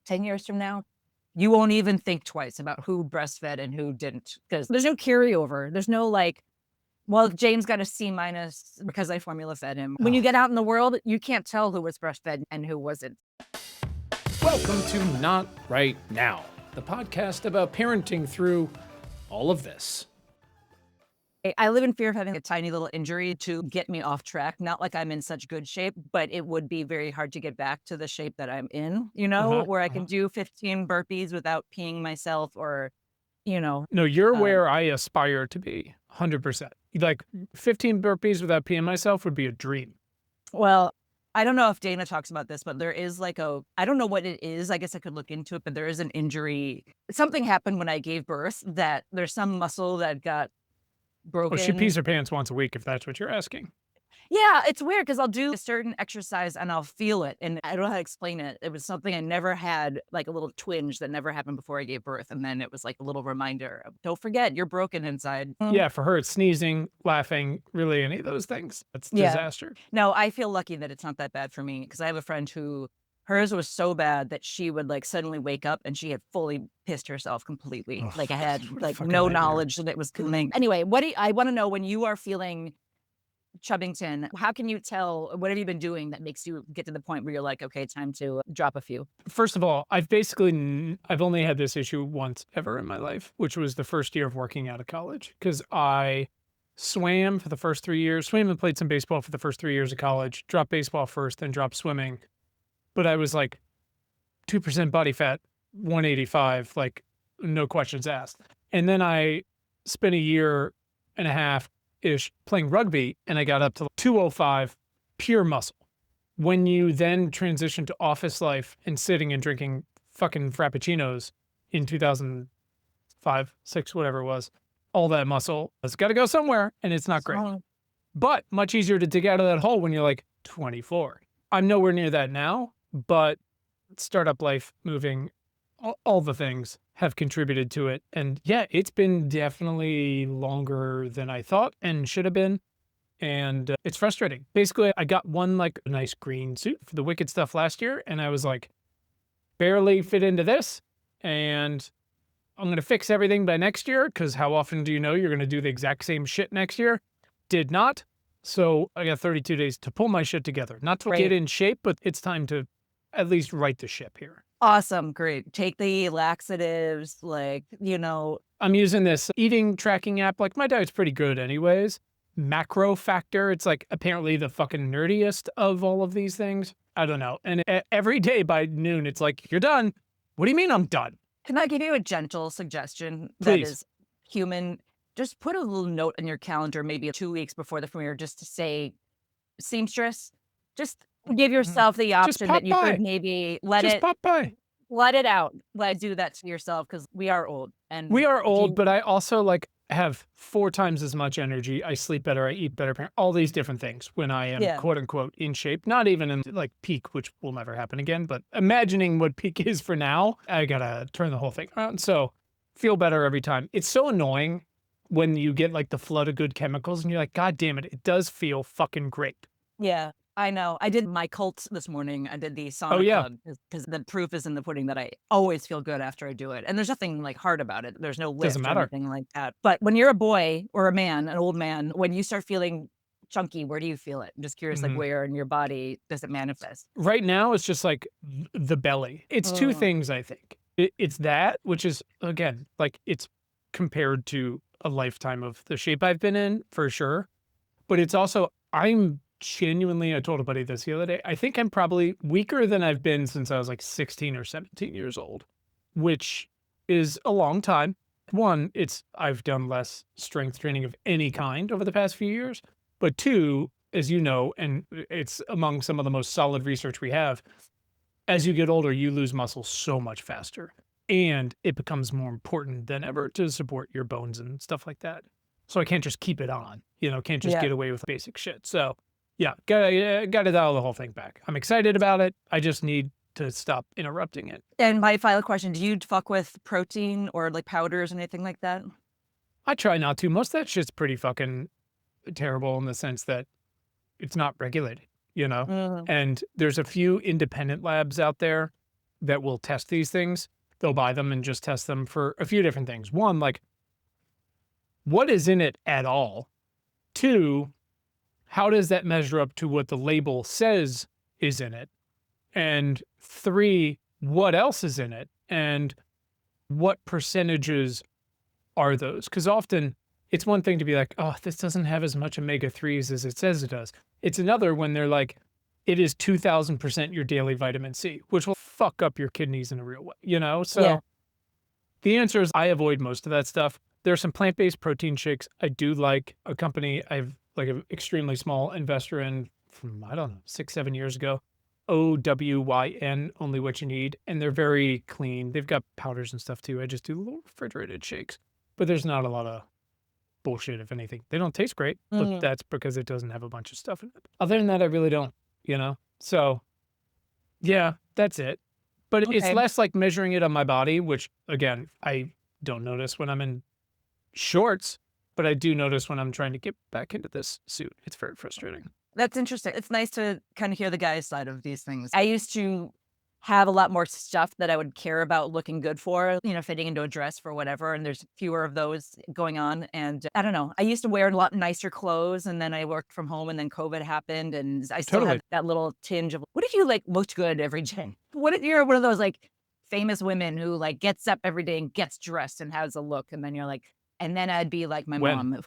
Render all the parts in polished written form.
10 years from now, you won't even think twice about who breastfed and who didn't, because there's no carryover. There's no like, well, James got a C minus because I formula fed him. When you get out in the world, you can't tell who was breastfed and who wasn't. Welcome to Not Right Now, the podcast about parenting through all of this. I live in fear of having a tiny little injury to get me off track. Not like I'm in such good shape, but it would be very hard to get back to the shape that I'm in, where I can do 15 burpees without peeing myself or, No, you're where I aspire to be, 100%. Like 15 burpees without peeing myself would be a dream. Well, I don't know if Dana talks about this, but there is I don't know what it is. I guess I could look into it, but there is an injury. Something happened when I gave birth that there's some muscle that got broken. Well, she pees her pants once a week, if that's what you're asking. Yeah, it's weird because I'll do a certain exercise and I'll feel it. And I don't know how to explain it. It was something I never had, like a little twinge that never happened before I gave birth. And then it was like a little reminder of, don't forget, you're broken inside. Yeah, for her, it's sneezing, laughing, really any of those things. That's disaster. No, I feel lucky that it's not that bad for me because I have a friend who hers was so bad that she would like suddenly wake up and she had fully pissed herself completely. Oh, like I had like fucking no nightmare. knowledge that it was coming. Anyway, I want to know, when you are feeling Chubbington, how can you tell, what have you been doing that makes you get to the point where you're like, okay, time to drop a few? First of all, I've only had this issue once ever in my life, which was the first year of working out of college, because I swam for the first 3 years, swam and played some baseball for the first 3 years of college, dropped baseball first, then dropped swimming. But I was like 2% body fat, 185, like no questions asked. And then I spent a year and a half-ish playing rugby, and I got up to 205 pure muscle. When you then transition to office life and sitting and drinking fucking frappuccinos in 2005, 6, whatever it was, all that muscle has got to go somewhere, and it's not great. But much easier to dig out of that hole when you're like 24. I'm nowhere near that now, but startup life, moving, all the things have contributed to it. And yeah, it's been definitely longer than I thought and should have been. And it's frustrating. Basically, I got one like a nice green suit for the Wicked stuff last year, and I was like, barely fit into this, and I'm going to fix everything by next year, because how often do you know you're going to do the exact same shit next year? Did not. So I got 32 days to pull my shit together. Not to get in shape, but it's time to at least right the ship here. Awesome. Great. Take the laxatives, I'm using this eating tracking app. Like, my diet's pretty good anyways. Macro Factor, it's like apparently the fucking nerdiest of all of these things. I don't know. And every day by noon, it's like, you're done. What do you mean I'm done? Can I give you a gentle suggestion Please. that is human? Just put a little note in your calendar, maybe 2 weeks before the premiere, just to say, seamstress. Just give yourself the option that you could maybe let it out. Do that to yourself, because we are old. And we are old, but I also have 4 times as much energy. I sleep better. I eat better. All these different things when I am quote unquote in shape. Not even in like peak, which will never happen again. But imagining what peak is for now, I gotta turn the whole thing around. So feel better every time. It's so annoying when you get like the flood of good chemicals and you're like, God damn it, it does feel fucking great. Yeah, I know. I did my cult this morning. I did the sauna club because the proof is in the pudding that I always feel good after I do it. And there's nothing like hard about it. There's no lift or anything like that. But when you're a boy or a man, an old man, when you start feeling chunky, where do you feel it? I'm just curious, like where in your body does it manifest? Right now, it's just like the belly. It's 2 things, I think. It's that, which is, again, like it's compared to a lifetime of the shape I've been in, for sure. But it's also, I'm genuinely, I told a buddy this the other day, I think I'm probably weaker than I've been since I was like 16 or 17 years old, which is a long time. One, I've done less strength training of any kind over the past few years. But 2, as you know, and it's among some of the most solid research we have, as you get older, you lose muscle so much faster. And it becomes more important than ever to support your bones and stuff like that. So I can't just keep it on, can't just get away with basic shit. So yeah, gotta dial the whole thing back. I'm excited about it. I just need to stop interrupting it. And my final question, do you fuck with protein or like powders and anything like that? I try not to. Most of that shit's pretty fucking terrible in the sense that it's not regulated, And there's a few independent labs out there that will test these things. They'll buy them and just test them for a few different things. One, like, what is in it at all? Two, how does that measure up to what the label says is in it? And three, what else is in it? And what percentages are those? Because often it's one thing to be like, oh, this doesn't have as much omega-3s as it says it does. It's another when they're like, it is 2000% your daily vitamin C, which will fuck up your kidneys in a real way, you know? So the answer is I avoid most of that stuff. There are some plant-based protein shakes I do like. A company I've like an extremely small investor in from, I don't know, 6-7 years ago. OWYN, Only What You Need. And they're very clean. They've got powders and stuff too. I just do little refrigerated shakes. But there's not a lot of bullshit, if anything. They don't taste great, but that's because it doesn't have a bunch of stuff in it. Other than that, I really don't, you know? So, yeah, that's it. But it's less like measuring it on my body, which, again, I don't notice when I'm in shorts, but I do notice when I'm trying to get back into this suit. It's very frustrating. That's interesting. It's nice to kind of hear the guy's side of these things. I used to have a lot more stuff that I would care about looking good for, you know, fitting into a dress for whatever. And there's fewer of those going on. And I don't know, I used to wear a lot nicer clothes and then I worked from home and then COVID happened. And I still have that little tinge of, what if you like looked good every day? What if you're one of those like famous women who like gets up every day and gets dressed and has a look? And then you're like, and then I'd be like my mom.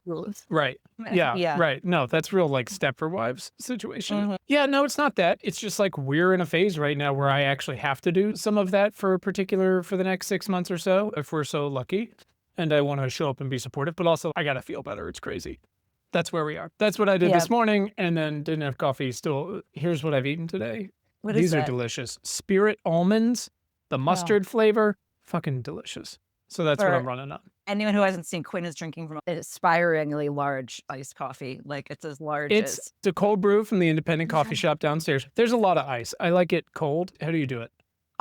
Right. Yeah. Right. No, that's real like Stepford Wives situation. Yeah, no, it's not that. It's just like we're in a phase right now where I actually have to do some of that for the next 6 months or so, if we're so lucky. And I want to show up and be supportive, but also I got to feel better. It's crazy. That's where we are. That's what I did this morning and then didn't have coffee. Still, here's what I've eaten today. These are delicious. Spirit almonds, the mustard flavor, fucking delicious. So that's what I'm running on. Anyone who hasn't seen, Quinn is drinking from an aspiringly large iced coffee. Like it's as large as... It's a cold brew from the independent coffee shop downstairs. There's a lot of ice. I like it cold. How do you do it?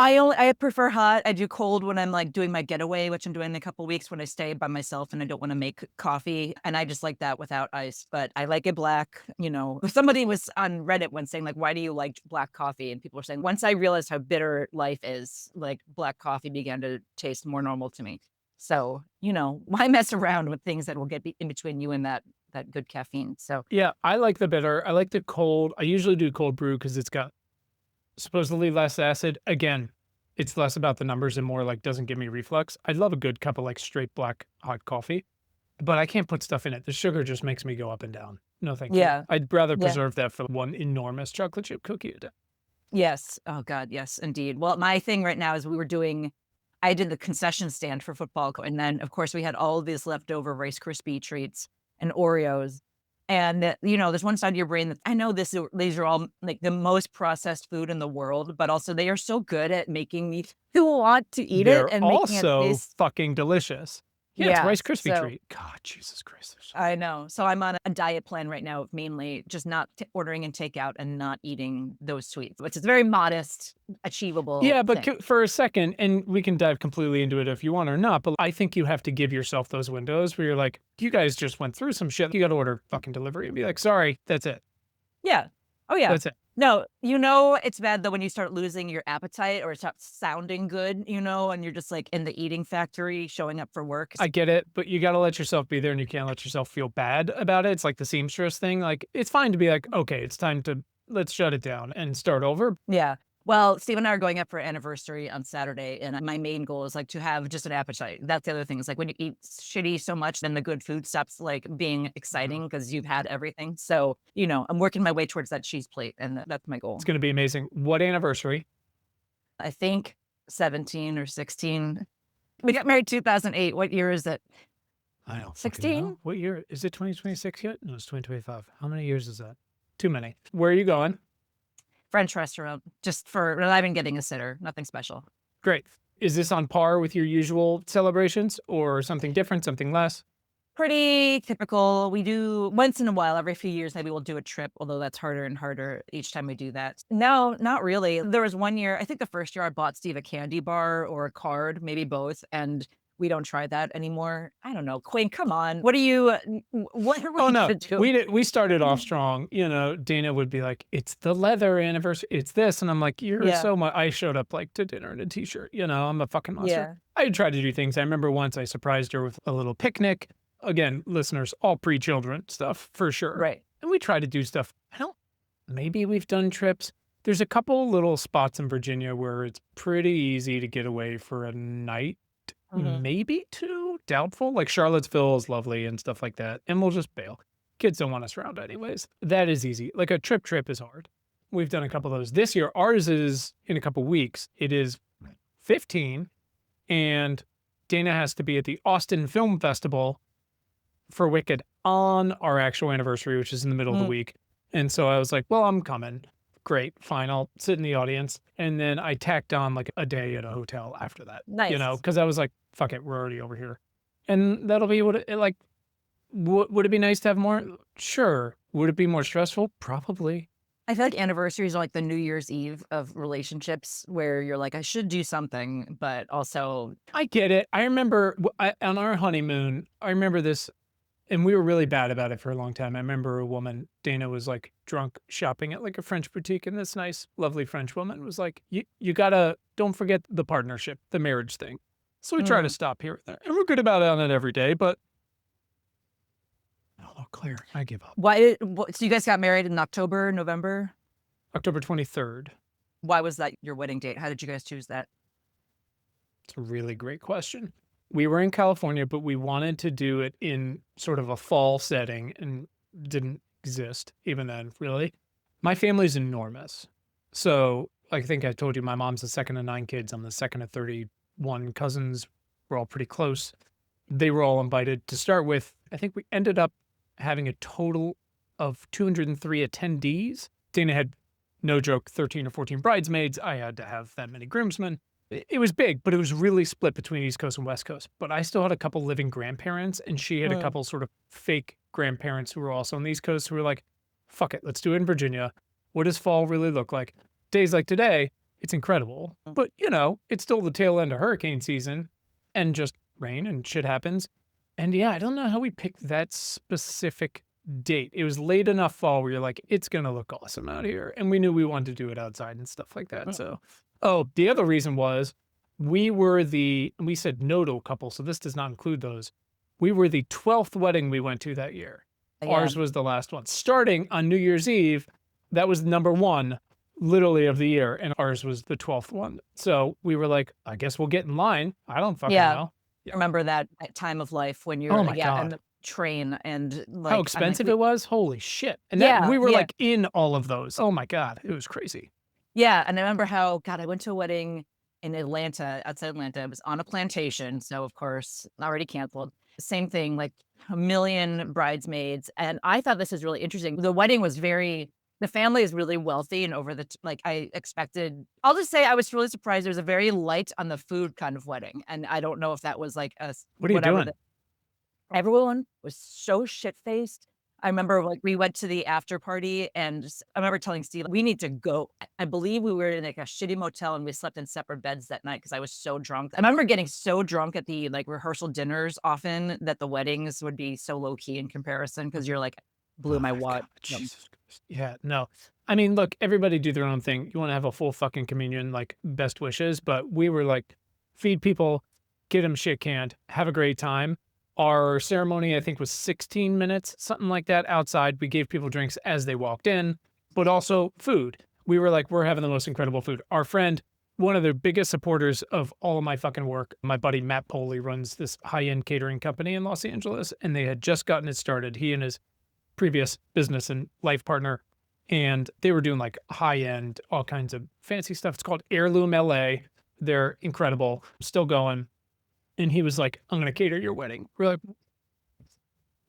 I prefer hot. I do cold when I'm like doing my getaway, which I'm doing in a couple of weeks when I stay by myself and I don't want to make coffee. And I just like that without ice, but I like it black. You know, somebody was on Reddit once saying like, why do you like black coffee? And people were saying, once I realized how bitter life is, like black coffee began to taste more normal to me. So, you know, why mess around with things that will get in between you and that good caffeine? So yeah, I like the bitter. I like the cold. I usually do cold brew because it's got supposedly less acid. Again, it's less about the numbers and more like doesn't give me reflux. I love a good cup of like straight black hot coffee, but I can't put stuff in it. The sugar just makes me go up and down. No, thank you. I'd rather preserve that for one enormous chocolate chip cookie a day. Yes. Oh God. Yes, indeed. Well, my thing right now is I did the concession stand for football. And then of course we had all of these leftover Rice Krispie treats and Oreos. And, you know, there's one side of your brain that I know these are all like the most processed food in the world, but also they are so good at making me want to eat it. And they're also fucking delicious. Yeah, it's Rice Krispie treat. God, Jesus Christ. I know. So I'm on a diet plan right now of mainly just not ordering and takeout and not eating those sweets, which is very modest, achievable. Yeah, but for a second, and we can dive completely into it if you want or not, but I think you have to give yourself those windows where you're like, you guys just went through some shit. You got to order fucking delivery and be like, sorry, that's it. Yeah. Oh, yeah. That's it. No, you know, it's bad though when you start losing your appetite or it stops sounding good, you know, and you're just like in the eating factory showing up for work. I get it, but you got to let yourself be there and you can't let yourself feel bad about it. It's like the seamstress thing. Like, it's fine to be like, okay, it's time to, let's shut it down and start over. Yeah. Well, Steve and I are going up for an anniversary on Saturday, and my main goal is like to have just an appetite. That's the other thing. Is like when you eat shitty so much, then the good food stops like being exciting because you've had everything. So, you know, I'm working my way towards that cheese plate, and that's my goal. It's going to be amazing. What anniversary? I think 17 or 16. We got married 2008. What year is it? I don't 16? What year? Is it 2026 yet? No, it's 2025. How many years is that? Too many. Where are you going? French restaurant, just for, I've been getting a sitter, nothing special. Great. Is this on par with your usual celebrations or something different, something less? Pretty typical. We do once in a while, every few years, maybe we'll do a trip, although that's harder and harder each time we do that. No, not really. There was one year, I think the first year I bought Steve a candy bar or a card, maybe both. And we don't try that anymore. I don't know. Quinn, come on. What are you, what are we Oh, no. going to do? We started off strong. You know, Dana would be like, it's the leather anniversary. It's this. And I'm like, you're so much. I showed up like to dinner in a t-shirt. You know, I'm a fucking monster. I tried to do things. I remember once I surprised her with a little picnic. Again, listeners, all pre-children stuff for sure. Right. And we try to do stuff. Maybe we've done trips. There's a couple little spots in Virginia where it's pretty easy to get away for a night. Maybe two, doubtful. Like Charlottesville is lovely and stuff like that. And we'll just bail. Kids don't want us around anyways. That is easy. Like a trip is hard. We've done a couple of those. This year, ours is in a couple weeks. It is 15. And Dana has to be at the Austin Film Festival for Wicked on our actual anniversary, which is in the middle of the week. And so I was like, well, I'm coming. Great, fine, I'll sit in the audience. And then I tacked on like a day at a hotel after that. Nice. You know, because I was like, fuck it, we're already over here. And that'll be what it like, would it be nice to have more? Sure. Would it be more stressful? Probably. I feel like anniversaries are like the New Year's Eve of relationships where you're like, I should do something, but also. I get it. I remember on our honeymoon, I remember this. And we were really bad about it for a long time. I remember a woman, Dana, was like drunk shopping at like a French boutique. And this nice, lovely French woman was like, you gotta, don't forget the partnership, the marriage thing. So we try to stop here and there. And we're good about it on it every day, but. Oh, Claire, I give up. Why? So you guys got married in October, November? October 23rd. Why was that your wedding date? How did you guys choose that? It's a really great question. We were in California, but we wanted to do it in sort of a fall setting and didn't exist even then, really. My family's enormous. So I think I told you my mom's the second of 9 kids. I'm the second of 31 cousins. We're all pretty close. They were all invited to start with. I think we ended up having a total of 203 attendees. Dana had, no joke, 13 or 14 bridesmaids. I had to have that many groomsmen. It was big, but it was really split between East Coast and West Coast. But I still had a couple living grandparents, and she had a couple sort of fake grandparents who were also on the East Coast who were like, fuck it, let's do it in Virginia. What does fall really look like? Days like today, it's incredible. But, you know, it's still the tail end of hurricane season and just rain and shit happens. And yeah, I don't know how we picked that specific date. It was late enough fall where you're like, it's going to look awesome out here. And we knew we wanted to do it outside and stuff like that. So... Oh, the other reason was we said no to a couple, so this does not include those. We were the 12th wedding we went to that year. Yeah. Ours was the last one. Starting on New Year's Eve, that was number 1, literally, of the year, and ours was the 12th one. So we were like, I guess we'll get in line. I don't fucking know. Yeah. Remember that time of life when you're God. on the train and like how expensive it was? Holy shit. And we were like in all of those. Oh my God, it was crazy. Yeah, and I remember how, God, I went to a wedding in Atlanta, outside Atlanta. It was on a plantation, so of course, already canceled. Same thing, like a million bridesmaids. And I thought this was really interesting. The wedding was the family is really wealthy and over like I expected. I'll just say I was really surprised. There was a very light on the food kind of wedding. And I don't know if that was like what are you doing? Everyone was so shit-faced. I remember like we went to the after party and I remember telling Steve, we need to go. I believe we were in like a shitty motel and we slept in separate beds that night because I was so drunk. I remember getting so drunk at the like rehearsal dinners often that the weddings would be so low key in comparison because you're like blew my wad. Yeah, no. I mean, look, everybody do their own thing. You want to have a full fucking communion, like best wishes, but we were like feed people, get them shit canned, have a great time. Our ceremony, I think, was 16 minutes, something like that, outside. We gave people drinks as they walked in, but also food. We were like, we're having the most incredible food. Our friend, one of the biggest supporters of all of my fucking work, my buddy Matt Poley runs this high-end catering company in Los Angeles, and they had just gotten it started, he and his previous business and life partner, and they were doing like high-end, all kinds of fancy stuff. It's called Heirloom LA. They're incredible, still going. And he was like, I'm going to cater your wedding. We're like,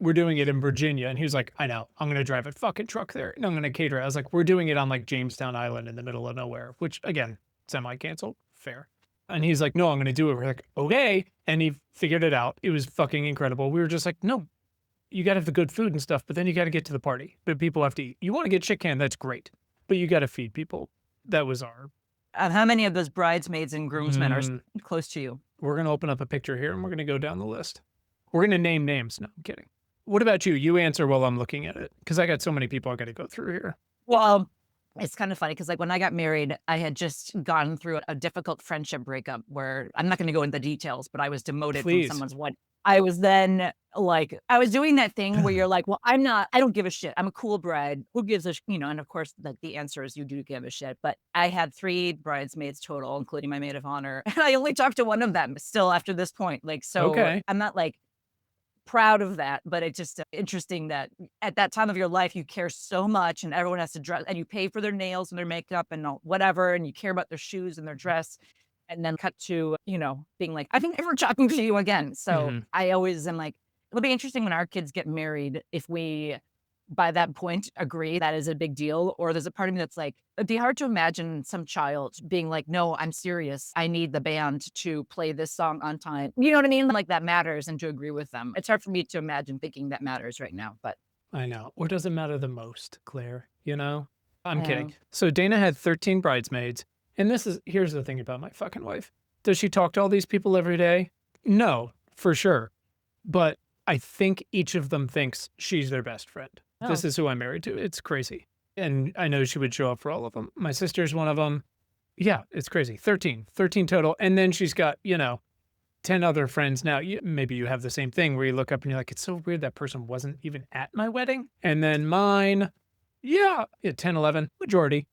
we're doing it in Virginia. And he was like, I know, I'm going to drive a fucking truck there and I'm going to cater it. I was like, we're doing it on like Jamestown Island in the middle of nowhere, which again, semi-canceled, fair. And he's like, no, I'm going to do it. We're like, okay. And he figured it out. It was fucking incredible. We were just like, no, you got to have the good food and stuff, but then you got to get to the party. But people have to eat. You want to get shit canned, that's great. But you got to feed people. That was our... How many of those bridesmaids and groomsmen are close to you? We're going to open up a picture here and we're going to go down the list. We're going to name names. No, I'm kidding. What about you? You answer while I'm looking at it, because I got so many people I got to go through here. Well, it's kind of funny because, like, when I got married, I had just gone through a difficult friendship breakup where I'm not going to go into details, but I was demoted from Please. someone's wedding. I was then like, I was doing that thing where you're like, well, I don't give a shit. I'm a cool bride. Who gives a, and of course, the answer is you do give a shit. But I had 3 bridesmaids total, including my maid of honor. And I only talked to one of them still after this point. Like, so Okay. I'm not like proud of that, but it's just interesting that at that time of your life, you care so much and everyone has to dress and you pay for their nails and their makeup and whatever, and you care about their shoes and their dress. And then cut to, being like, I think never talking to you again. So I always am like, it'll be interesting when our kids get married if we, by that point, agree that is a big deal. Or there's a part of me that's like, it'd be hard to imagine some child being like, no, I'm serious. I need the band to play this song on time. You know what I mean? Like that matters, and to agree with them. It's hard for me to imagine thinking that matters right now, but. I know. Or does it matter the most, Claire? I'm kidding. So Dana had 13 bridesmaids. And here's the thing about my fucking wife. Does she talk to all these people every day? No, for sure. But I think each of them thinks she's their best friend. Oh. This is who I'm married to. It's crazy. And I know she would show up for all of them. My sister's one of them. Yeah, it's crazy. 13 total. And then she's got, 10 other friends. Now, maybe you have the same thing where you look up and you're like, it's so weird that person wasn't even at my wedding. And then mine, 10, 11, majority.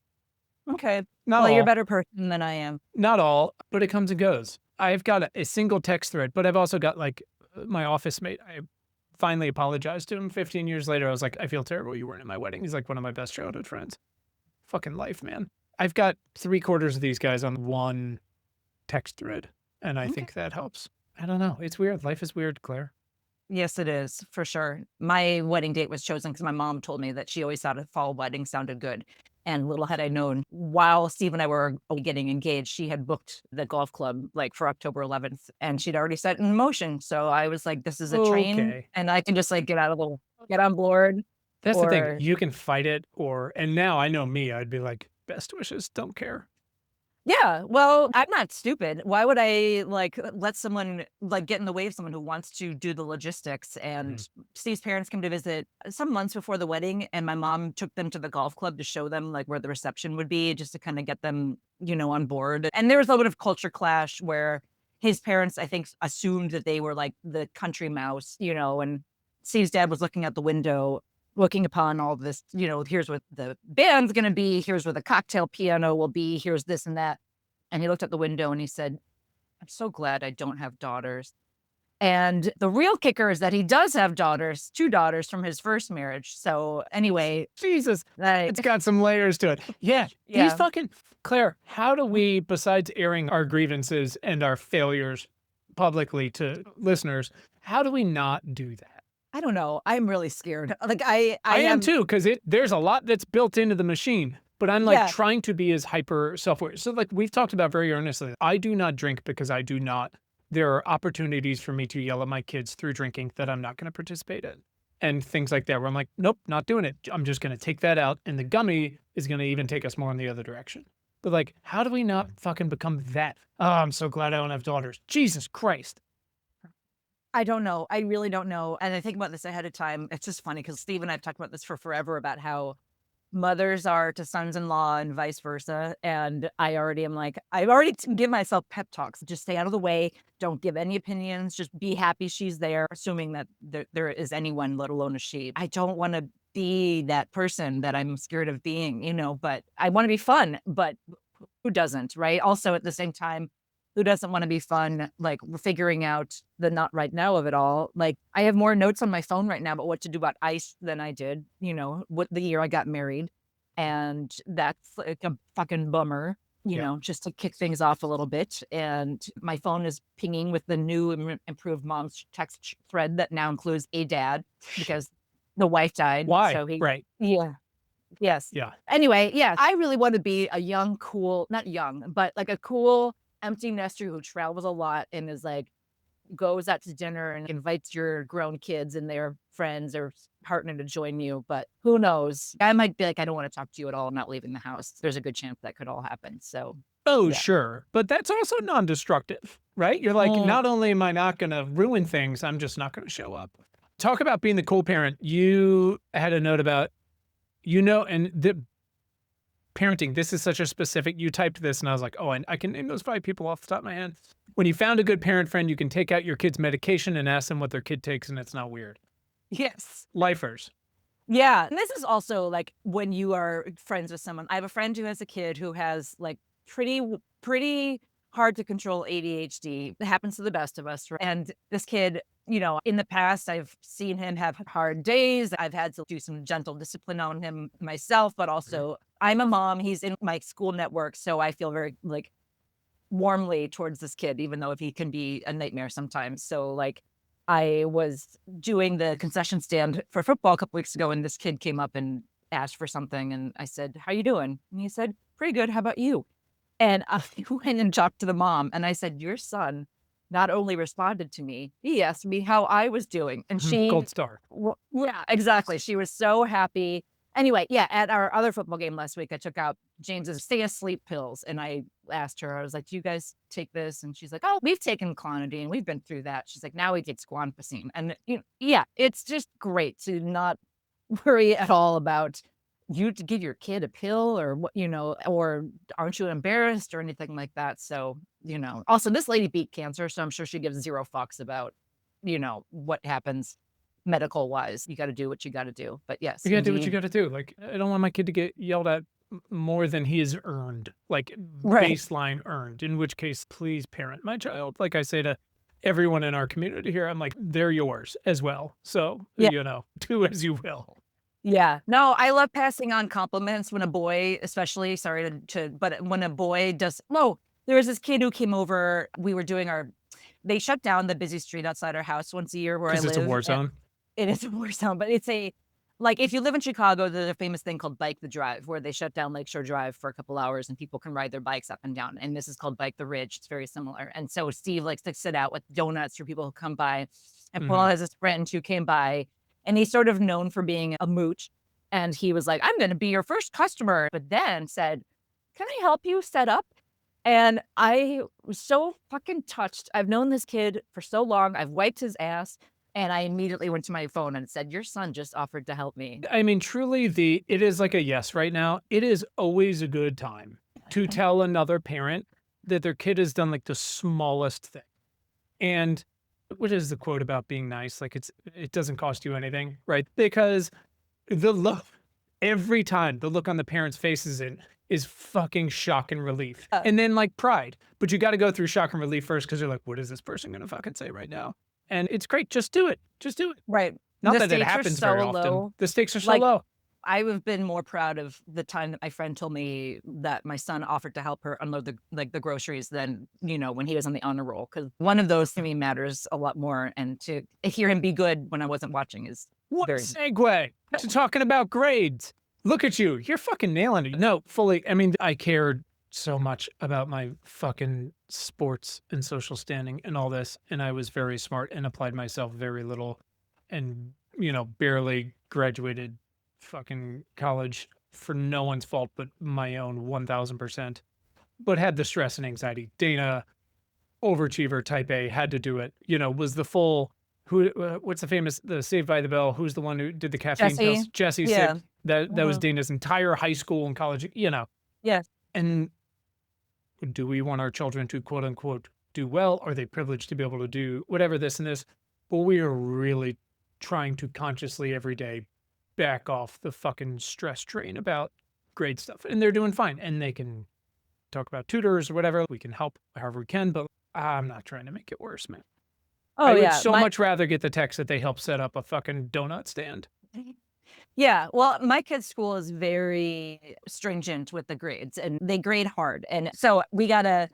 Okay. Well, you're a better person than I am. Not all, but it comes and goes. I've got a single text thread, but I've also got like my office mate. I finally apologized to him 15 years later. I was like, I feel terrible you weren't at my wedding. He's like one of my best childhood friends. Fucking life, man. I've got 3/4 of these guys on one text thread, and I think that helps. I don't know. It's weird. Life is weird, Claire. Yes, it is, for sure. My wedding date was chosen because my mom told me that she always thought a fall wedding sounded good. And little had I known, while Steve and I were getting engaged, she had booked the golf club like for October 11th, and she'd already set in motion. So I was like, this is a train, and I can just like get on board. That's the thing. You can fight it, and now I know me, I'd be like, best wishes, don't care. Yeah, well, I'm not stupid. Why would I let someone get in the way of someone who wants to do the logistics? And Steve's parents came to visit some months before the wedding, and my mom took them to the golf club to show them where the reception would be, just to kind of get them, on board. And there was a little bit of culture clash where his parents, I think, assumed that they were like the country mouse, and Steve's dad was looking out the window, looking upon all this, here's what the band's going to be. Here's where the cocktail piano will be. Here's this and that. And he looked out the window and he said, I'm so glad I don't have daughters. And the real kicker is that he does have daughters, 2 daughters from his first marriage. So anyway. Jesus, it's got some layers to it. Yeah. He's fucking, Claire, how do we, besides airing our grievances and our failures publicly to listeners, how do we not do that? I don't know. I'm really scared. I am too, because there's a lot that's built into the machine, but I'm trying to be as hyper self-aware. So we've talked about very earnestly, I do not drink because there are opportunities for me to yell at my kids through drinking that I'm not going to participate in. And things like that where I'm like, nope, not doing it. I'm just going to take that out. And the gummy is going to even take us more in the other direction. But how do we not fucking become that? Oh, I'm so glad I don't have daughters. Jesus Christ. I don't know. I really don't know. And I think about this ahead of time. It's just funny because Steve and I have talked about this for forever about how mothers are to sons-in-law and vice versa. And I already give myself pep talks. Just stay out of the way. Don't give any opinions. Just be happy she's there, assuming that there is anyone, let alone a she. I don't want to be that person that I'm scared of being, but I want to be fun. But who doesn't, right? Also, at the same time, who doesn't want to be fun? Figuring out the not right now of it all. I have more notes on my phone right now about what to do about ice than I did, what the year I got married. And that's a fucking bummer, just to kick things off a little bit. And my phone is pinging with the new improved mom's text thread that now includes a dad because the wife died. Why? So right. Yeah. Yes. Yeah. Anyway, yeah, I really want to be a young, cool, not young, but a cool, empty nester who travels a lot and is goes out to dinner and invites your grown kids and their friends or partner to join you. But who knows? I might be I don't want to talk to you at all. I'm not leaving the house. There's a good chance that could all happen. So Oh, Yeah. sure. But that's also non-destructive, right? You're like, not only am I not going to ruin things, I'm just not going to show up. Talk about being the cool parent. You had a note about, and the parenting, this is such a specific, you typed this and I was like, oh, I can name those 5 people off the top of my head. When you found a good parent friend, you can take out your kid's medication and ask them what their kid takes and it's not weird. Yes. Lifers. Yeah. And this is also like when you are friends with someone. I have a friend who has a kid who has like pretty hard to control ADHD. It happens to the best of us. Right? And this kid, in the past, I've seen him have hard days. I've had to do some gentle discipline on him myself, but also I'm a mom. He's in my school network. So I feel very like warmly towards this kid, even though if he can be a nightmare sometimes. So like I was doing the concession stand for football a couple weeks ago, and this kid came up and asked for something. And I said, "How you doing?" And he said, "Pretty good. How about you?" And I went and talked to the mom, and I said, "Your son not only responded to me, he asked me how I was doing." And she Gold star. yeah, exactly. She was so happy. Anyway, yeah, at our other football game last week, I took out James's stay asleep pills, and I asked her, I was like, "Do you guys take this?" And she's like, "Oh, we've taken clonidine. We've been through that." She's like, "Now we take guanfacine." And yeah, it's just great to not worry at all about you to give your kid a pill or what, or aren't you embarrassed or anything like that. So, also this lady beat cancer. So I'm sure she gives 0 fucks about, what happens medical wise. You got to do what you got to do. But yes, You gotta do what you indeed. gotta do. Like, I don't want my kid to get yelled at more than he has earned, like Right. baseline earned, in which case, please parent my child. Like I say to everyone in our community here, I'm like, they're yours as well. So, Yeah. do as you will. Yeah. No, I love passing on compliments when a boy, especially, sorry but when a boy does, there was this kid who came over. We were doing they shut down the busy street outside our house once a year where I Because live. it's a war zone. It is a war zone, but it's like if you live in Chicago, there's a famous thing called Bike the Drive, where they shut down Lakeshore Drive for a couple hours and people can ride their bikes up and down. And this is called Bike the Ridge. It's very similar. And so Steve likes to sit out with donuts for people who come by. And Paul has this friend who came by, and he's sort of known for being a mooch. And he was like, "I'm going to be your first customer," but then said, "Can I help you set up?" And I was so fucking touched. I've known this kid for so long. I've wiped his ass. And I immediately went to my phone and said, "Your son just offered to help me." I mean, truly, it is like a yes right now. It is always a good time to tell another parent that their kid has done like the smallest thing. And what is the quote about being nice? Like it doesn't cost you anything, right? Because the look every time the look on the parents' faces is fucking shock and relief. And then like pride. But you got to go through shock and relief first because you're like, what is this person going to fucking say right now? And it's great. Just do it. Just do it. Right. Not The that it stakes are happens so very often. low. The stakes are so Like, low. I have been more proud of the time that my friend told me that my son offered to help her unload the groceries than, when he was on the honor roll. Because one of those to me matters a lot more. And to hear him be good when I wasn't watching is What very segue to talking about grades. Look at you. You're fucking nailing it. No, fully. I mean, I cared so much about my fucking sports and social standing and all this. And I was very smart and applied myself very little and, barely graduated fucking college for no one's fault but my own 1000%. But had the stress and anxiety. Dana, overachiever type A, had to do it. Was the full what's the Saved by the Bell? Who's the one who did the caffeine Jesse. pills? Jesse Yeah. said that was Dana's entire high school and college, Yes. And do we want our children to quote unquote do well? Are they privileged to be able to do whatever this and this? But we are really trying to consciously every day back off the fucking stress train about grade stuff. And they're doing fine. And they can talk about tutors or whatever. We can help however we can, but I'm not trying to make it worse, man. I would so much rather get the text that they help set up a fucking donut stand. Yeah. Well, my kid's school is very stringent with the grades and they grade hard. And so we got a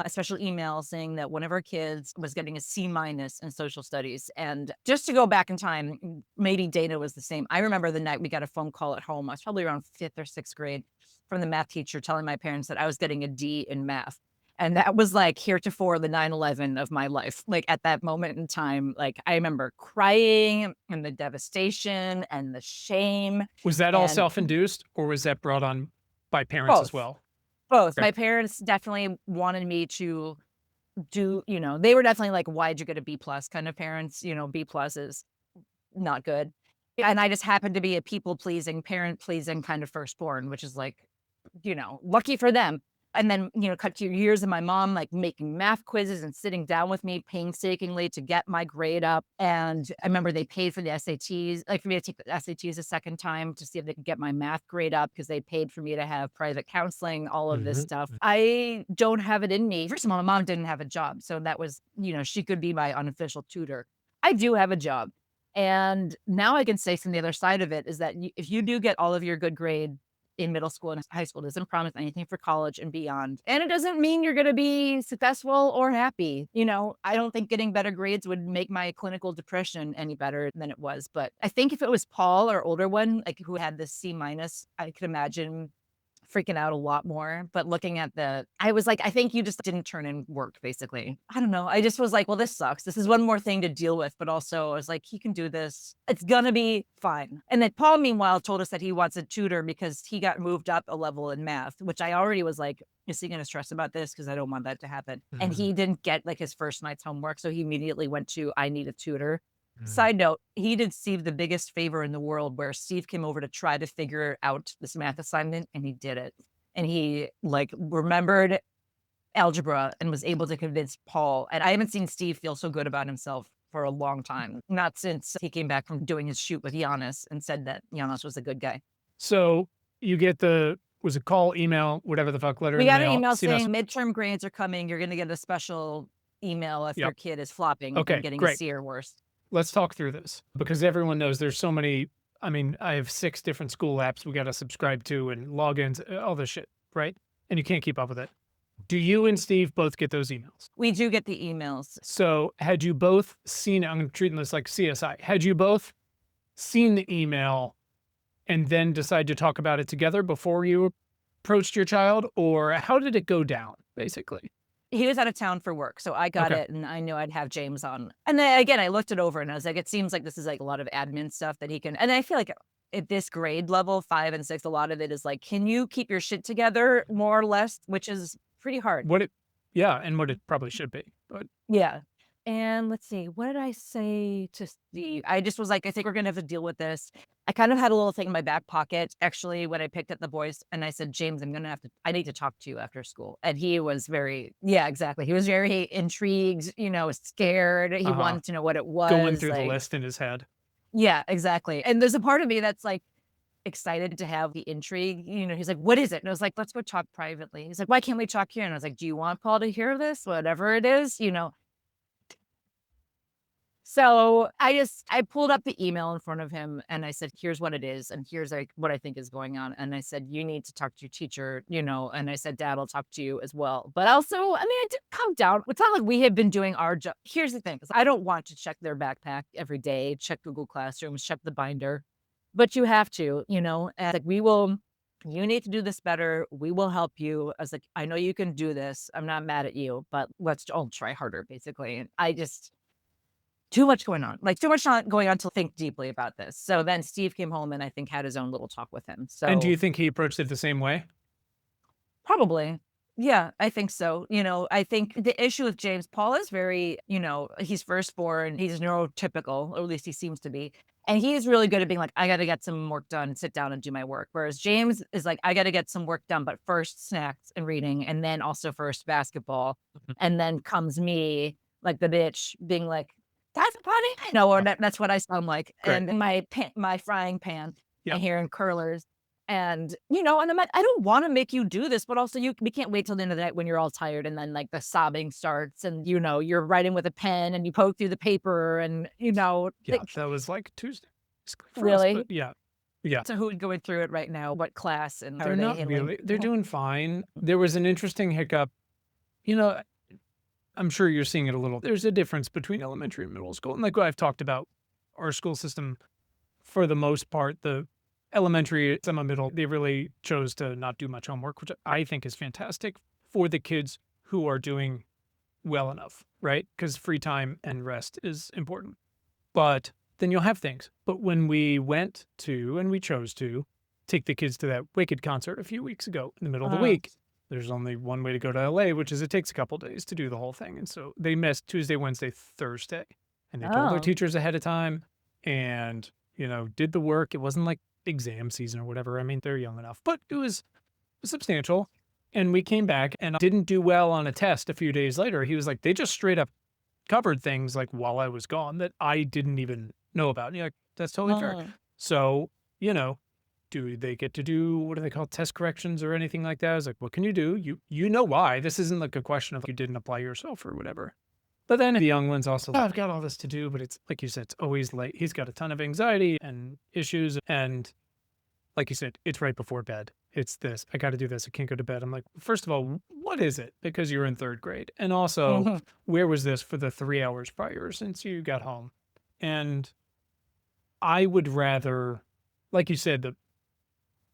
special email saying that one of our kids was getting a C- in social studies. And just to go back in time, maybe Dana was the same. I remember the night we got a phone call at home. I was probably around 5th or 6th grade from the math teacher telling my parents that I was getting a D in math. And that was like heretofore the 9/11 of my life. Like at that moment in time, like I remember crying and the devastation and the shame. Was that all self-induced or was that brought on by parents as well? Both. Okay. My parents definitely wanted me to do, they were definitely like, why'd you get a B plus kind of parents, B plus is not good. And I just happened to be a people pleasing, parent pleasing kind of firstborn, which is like, lucky for them. And then, cut to years of my mom like making math quizzes and sitting down with me painstakingly to get my grade up. And I remember they paid for the SATs, like for me to take the SATs a second time to see if they could get my math grade up because they paid for me to have private counseling, all of this stuff. I don't have it in me. First of all, my mom didn't have a job. So that was, she could be my unofficial tutor. I do have a job. And now I can say from the other side of it is that if you do get all of your good grade in middle school and high school, it doesn't promise anything for college and beyond. And it doesn't mean you're going to be successful or happy. I don't think getting better grades would make my clinical depression any better than it was. But I think if it was Paul, our older one, like who had this C minus, I could imagine freaking out a lot more. But looking at I was like, I think you just didn't turn in work, basically. I don't know. I just was like, well, this sucks. This is one more thing to deal with. But also I was like, he can do this. It's gonna be fine. And then Paul, meanwhile, told us that he wants a tutor because he got moved up a level in math, which I already was like, is he gonna stress about this? Because I don't want that to happen. And he didn't get like his first night's homework. So he immediately went to, I need a tutor. Side note, he did Steve the biggest favor in the world where Steve came over to try to figure out this math assignment and he did it. And he like remembered algebra and was able to convince Paul. And I haven't seen Steve feel so good about himself for a long time. Not since he came back from doing his shoot with Giannis and said that Giannis was a good guy. So you get was it call, email, whatever the fuck, letter We in the got mail? an email CMS. saying midterm grades are coming. You're going to get a special email if your kid is flopping and getting great. a C or worse. Let's talk through this because everyone knows there's so many. I mean, I have 6 different school apps we got to subscribe to and logins, all this shit, right? And you can't keep up with it. Do you and Steve both get those emails? We do get the emails. So had you both seen, I'm treating this like CSI, had you both seen the email and then decide to talk about it together before you approached your child? Or how did it go down, basically? He was out of town for work, so I got it, and I knew I'd have James on. And then, again, I looked it over, and I was like, it seems like this is, like, a lot of admin stuff that he can and I feel like at this grade level, 5 and 6, a lot of it is like, can you keep your shit together more or less, which is pretty hard. And what it probably should be, but yeah. And let's see, what did I say to Steve? I just was like, I think we're gonna have to deal with this. I kind of had a little thing in my back pocket, actually, when I picked up the boys, and I said, James, I need to talk to you after school. And he was yeah, exactly. He was very intrigued, scared. He wanted to know what it was. Going through the list in his head. Yeah, exactly. And there's a part of me that's like excited to have the intrigue. He's like, what is it? And I was like, let's go talk privately. He's like, why can't we talk here? And I was like, do you want Paul to hear this? Whatever it is. So I pulled up the email in front of him and I said, here's what it is. And here's like what I think is going on. And I said, you need to talk to your teacher, and I said, Dad will talk to you as well. But also, I did calm down. It's not like we have been doing our job. Here's the thing. I don't want to check their backpack every day, check Google Classrooms, check the binder, but you have to, and like, you need to do this better. We will help you. I was like, I know you can do this. I'm not mad at you, but let's all try harder, basically. And too much going on, like too much not going on to think deeply about this. So then Steve came home and I think had his own little talk with him. So, and do you think he approached it the same way? Probably. Yeah, I think so. I think the issue with James, Paul is very, he's firstborn, he's neurotypical, or at least he seems to be. And he's really good at being like, I got to get some work done, sit down and do my work. Whereas James is like, I got to get some work done, but first snacks and reading, and then also first basketball. And then comes me, like the bitch, being like, that's funny. I know, or that's what I sound like. Great. And my frying pan and hearing curlers. And, and I'm like, I don't want to make you do this, but also we can't wait till the end of the night when you're all tired and then like the sobbing starts and, you're writing with a pen and you poke through the paper and, that was like Tuesday. Really? Us, yeah. Yeah. So who's going through it right now? What class? And they're not really, they're doing fine. There was an interesting hiccup. I'm sure you're seeing it a little. There's a difference between elementary and middle school. And like I've talked about, our school system, for the most part, the elementary, some of middle, they really chose to not do much homework, which I think is fantastic for the kids who are doing well enough, right? Because free time and rest is important. But then you'll have things. But when we went to, and we chose to, take the kids to that Wicked concert a few weeks ago in the middle of the week, there's only one way to go to LA, which is it takes a couple days to do the whole thing. And so they missed Tuesday, Wednesday, Thursday. And they told their Oh. teachers ahead of time and, did the work. It wasn't like exam season or whatever. I mean, they're young enough, but it was substantial. And we came back and didn't do well on a test a few days later. He was like, they just straight up covered things like while I was gone that I didn't even know about. And you're like, that's totally fair. Oh. So, do they get to do, what do they call, test corrections or anything like that? I was like, what can you do? You know why. This isn't like a question of you didn't apply yourself or whatever. But then the young one's also like, I've got all this to do, but it's like you said, it's always late. He's got a ton of anxiety and issues. And like you said, it's right before bed. It's this, I got to do this. I can't go to bed. I'm like, first of all, what is it? Because you're in third grade. And also, where was this for the 3 hours prior since you got home? And I would rather, like you said, the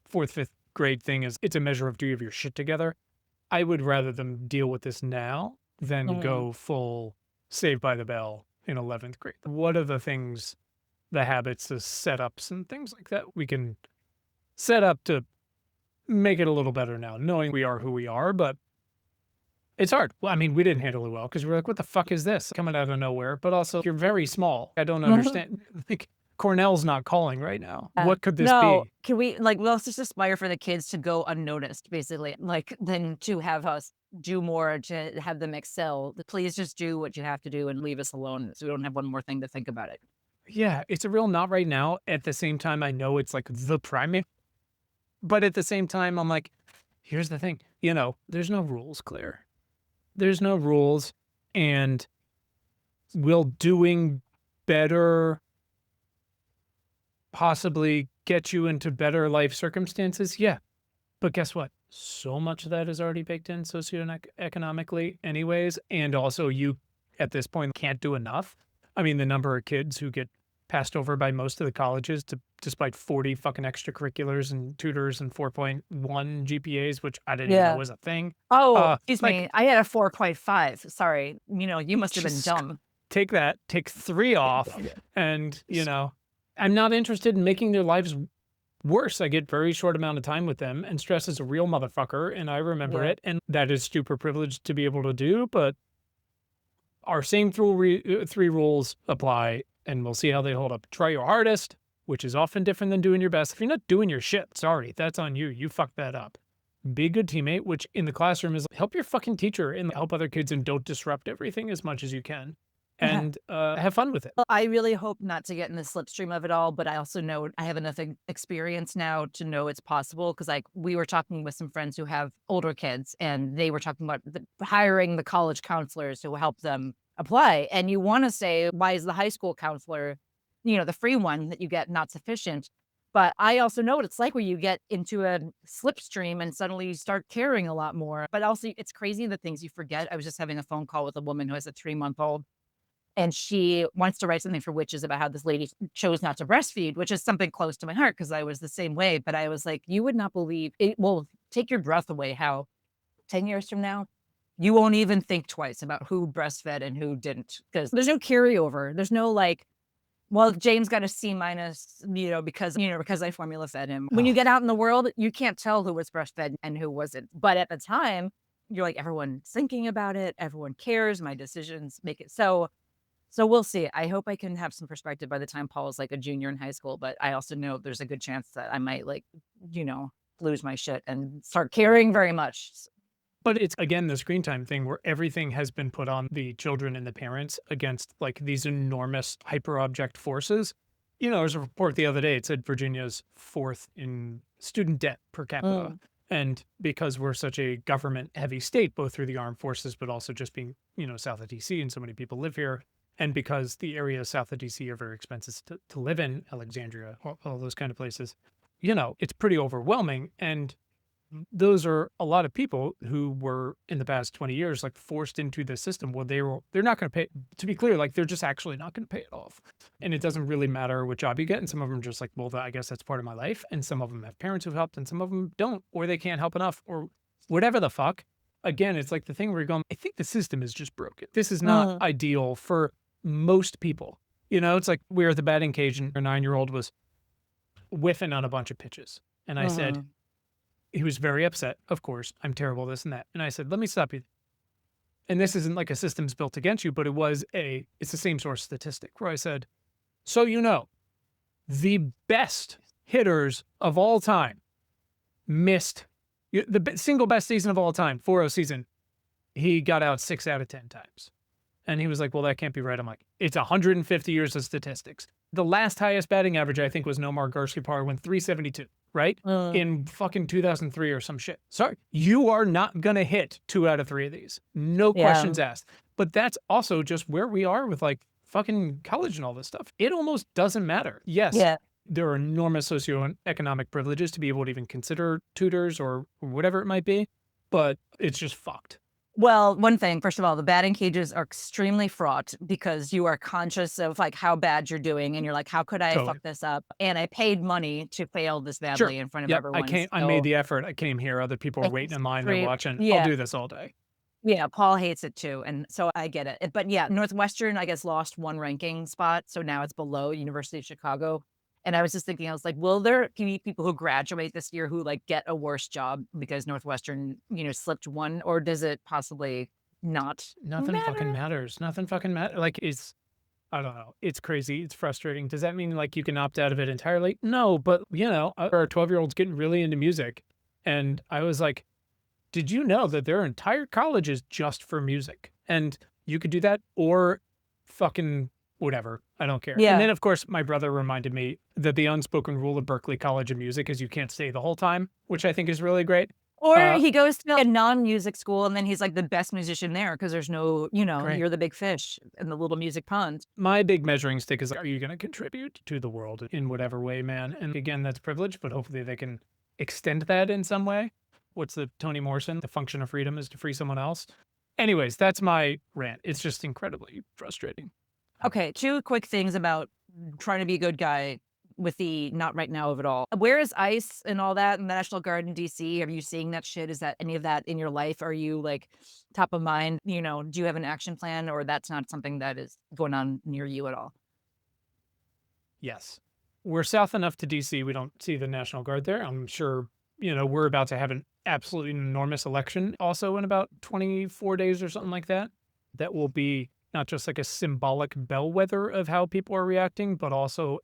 fourth, fifth grade thing is it's a measure of do you have your shit together? I would rather them deal with this now than go full Saved by the Bell in 11th grade. What are the things, the habits, the setups and things like that we can set up to make it a little better now, knowing we are who we are, but it's hard. Well, I mean, we didn't handle it well because we're like, what the fuck is this coming out of nowhere? But also, you're very small. I don't understand. Like, Cornell's not calling right now. What could this No, be? can we let's just aspire for the kids to go unnoticed, basically, like than to have us do more to have them excel. Please just do what you have to do and leave us alone so we don't have one more thing to think about it. Yeah, it's a real not right now. At the same time, I know it's like the primary, but at the same time, I'm like, here's the thing, there's no rules, Claire. There's no rules, and will doing better possibly get you into better life circumstances? Yeah. But guess what? So much of that is already baked in socioeconomically anyways. And also you, at this point, can't do enough. I mean, the number of kids who get passed over by most of the colleges despite 40 fucking extracurriculars and tutors and 4.1 GPAs, which I didn't even know was a thing. Oh, excuse me. I had a 4.5. Sorry. You must have been dumb. Take 3 off and, I'm not interested in making their lives worse. I get very short amount of time with them, and stress is a real motherfucker, and I remember it, and that is super privileged to be able to do, but our same 3 rules apply, and we'll see how they hold up. Try your hardest, which is often different than doing your best. If you're not doing your shit, sorry, that's on you. You fucked that up. Be a good teammate, which in the classroom is help your fucking teacher and help other kids and don't disrupt everything as much as you can. And have fun with it. Well, I really hope not to get in the slipstream of it all, but I also know I have enough experience now to know it's possible. Because we were talking with some friends who have older kids, and they were talking about hiring the college counselors who help them apply. And you want to say, why is the high school counselor, the free one that you get, not sufficient? But I also know what it's like where you get into a slipstream and suddenly you start caring a lot more. But also, it's crazy the things you forget. I was just having a phone call with a woman who has a 3-month-old. And she wants to write something for Witches about how this lady chose not to breastfeed, which is something close to my heart because I was the same way. But I was like, you would not believe it will take your breath away how 10 years from now, you won't even think twice about who breastfed and who didn't. Because there's no carryover. There's no well, James got a C minus, because I formula fed him. When you get out in the world, you can't tell who was breastfed and who wasn't. But at the time, you're like, everyone's thinking about it. Everyone cares. My decisions make it so. So we'll see. I hope I can have some perspective by the time Paul is like a junior in high school, but I also know there's a good chance that I might lose my shit and start caring very much. But it's, again, the screen time thing where everything has been put on the children and the parents against like these enormous hyper-object forces. There was a report the other day. It said Virginia's 4th in student debt per capita. And because we're such a government-heavy state, both through the armed forces, but also just being, south of D.C. and so many people live here, and because the areas south of D.C. are very expensive to live in, Alexandria, all those kind of places, it's pretty overwhelming. And those are a lot of people who were in the past 20 years, like forced into the system where they're not going to pay, to be clear, like they're just actually not going to pay it off. And it doesn't really matter what job you get. And some of them are just like, well, I guess that's part of my life. And some of them have parents who've helped and some of them don't, or they can't help enough or whatever the fuck. Again, it's like the thing where you're going, I think the system is just broken. This is not ideal for most people. It's like we were at the batting cage and our 9-year-old was whiffing on a bunch of pitches. And I said, He was very upset, of course. I'm terrible, this and that. And I said, let me stop you. And this isn't like a system's built against you, but it's the same source statistic where I said, so you know, the best hitters of all time missed the single best season of all time, 4-0 season. He got out 6 out of 10 times. And he was like, well, that can't be right. I'm like, it's 150 years of statistics. The last highest batting average, I think, was Nomar Garskiparr, went 372, right? In fucking 2003 or some shit. Sorry, you are not going to hit 2 out of 3 of these. No questions asked. But that's also just where we are with like fucking college and all this stuff. It almost doesn't matter. Yes, there are enormous socioeconomic privileges to be able to even consider tutors or whatever it might be, but it's just fucked. Well, one thing, first of all, the batting cages are extremely fraught because you are conscious of like how bad you're doing. And you're like, how could I fuck this up? And I paid money to fail this badly in front of everyone. I made the effort. I came here. Other people are waiting in line. They're watching. I'll do this all day. Yeah, Paul hates it too. And so I get it. But yeah, Northwestern, I guess, lost 1 ranking spot. So now it's below University of Chicago. And I was just thinking, I was like, will there be people who graduate this year who like get a worse job because Northwestern, slipped 1, or does it possibly not Nothing fucking matters. Nothing fucking matters. Like I don't know. It's crazy. It's frustrating. Does that mean like you can opt out of it entirely? No, but our 12-year-olds getting really into music. And I was like, did you know that their entire college is just for music? And you could do that or fucking whatever. I don't care. Yeah. And then, of course, my brother reminded me that the unspoken rule of Berklee College of Music is you can't stay the whole time, which I think is really great. Or he goes to a non-music school and then he's like the best musician there because there's no, you're the big fish in the little music pond. My big measuring stick is, are you going to contribute to the world in whatever way, man? And again, that's privilege, but hopefully they can extend that in some way. What's the Toni Morrison? The function of freedom is to free someone else. Anyways, that's my rant. It's just incredibly frustrating. Okay, 2 quick things about trying to be a good guy with the not right now of it all. Where is ICE and all that in the National Guard in DC? Are you seeing that shit? Is that any of that in your life? Are you like top of mind? Do you have an action plan, or that's not something that is going on near you at all? Yes. We're south enough to DC. We don't see the National Guard there. I'm sure, we're about to have an absolutely enormous election also in about 24 days or something like that. That will be not just like a symbolic bellwether of how people are reacting, but also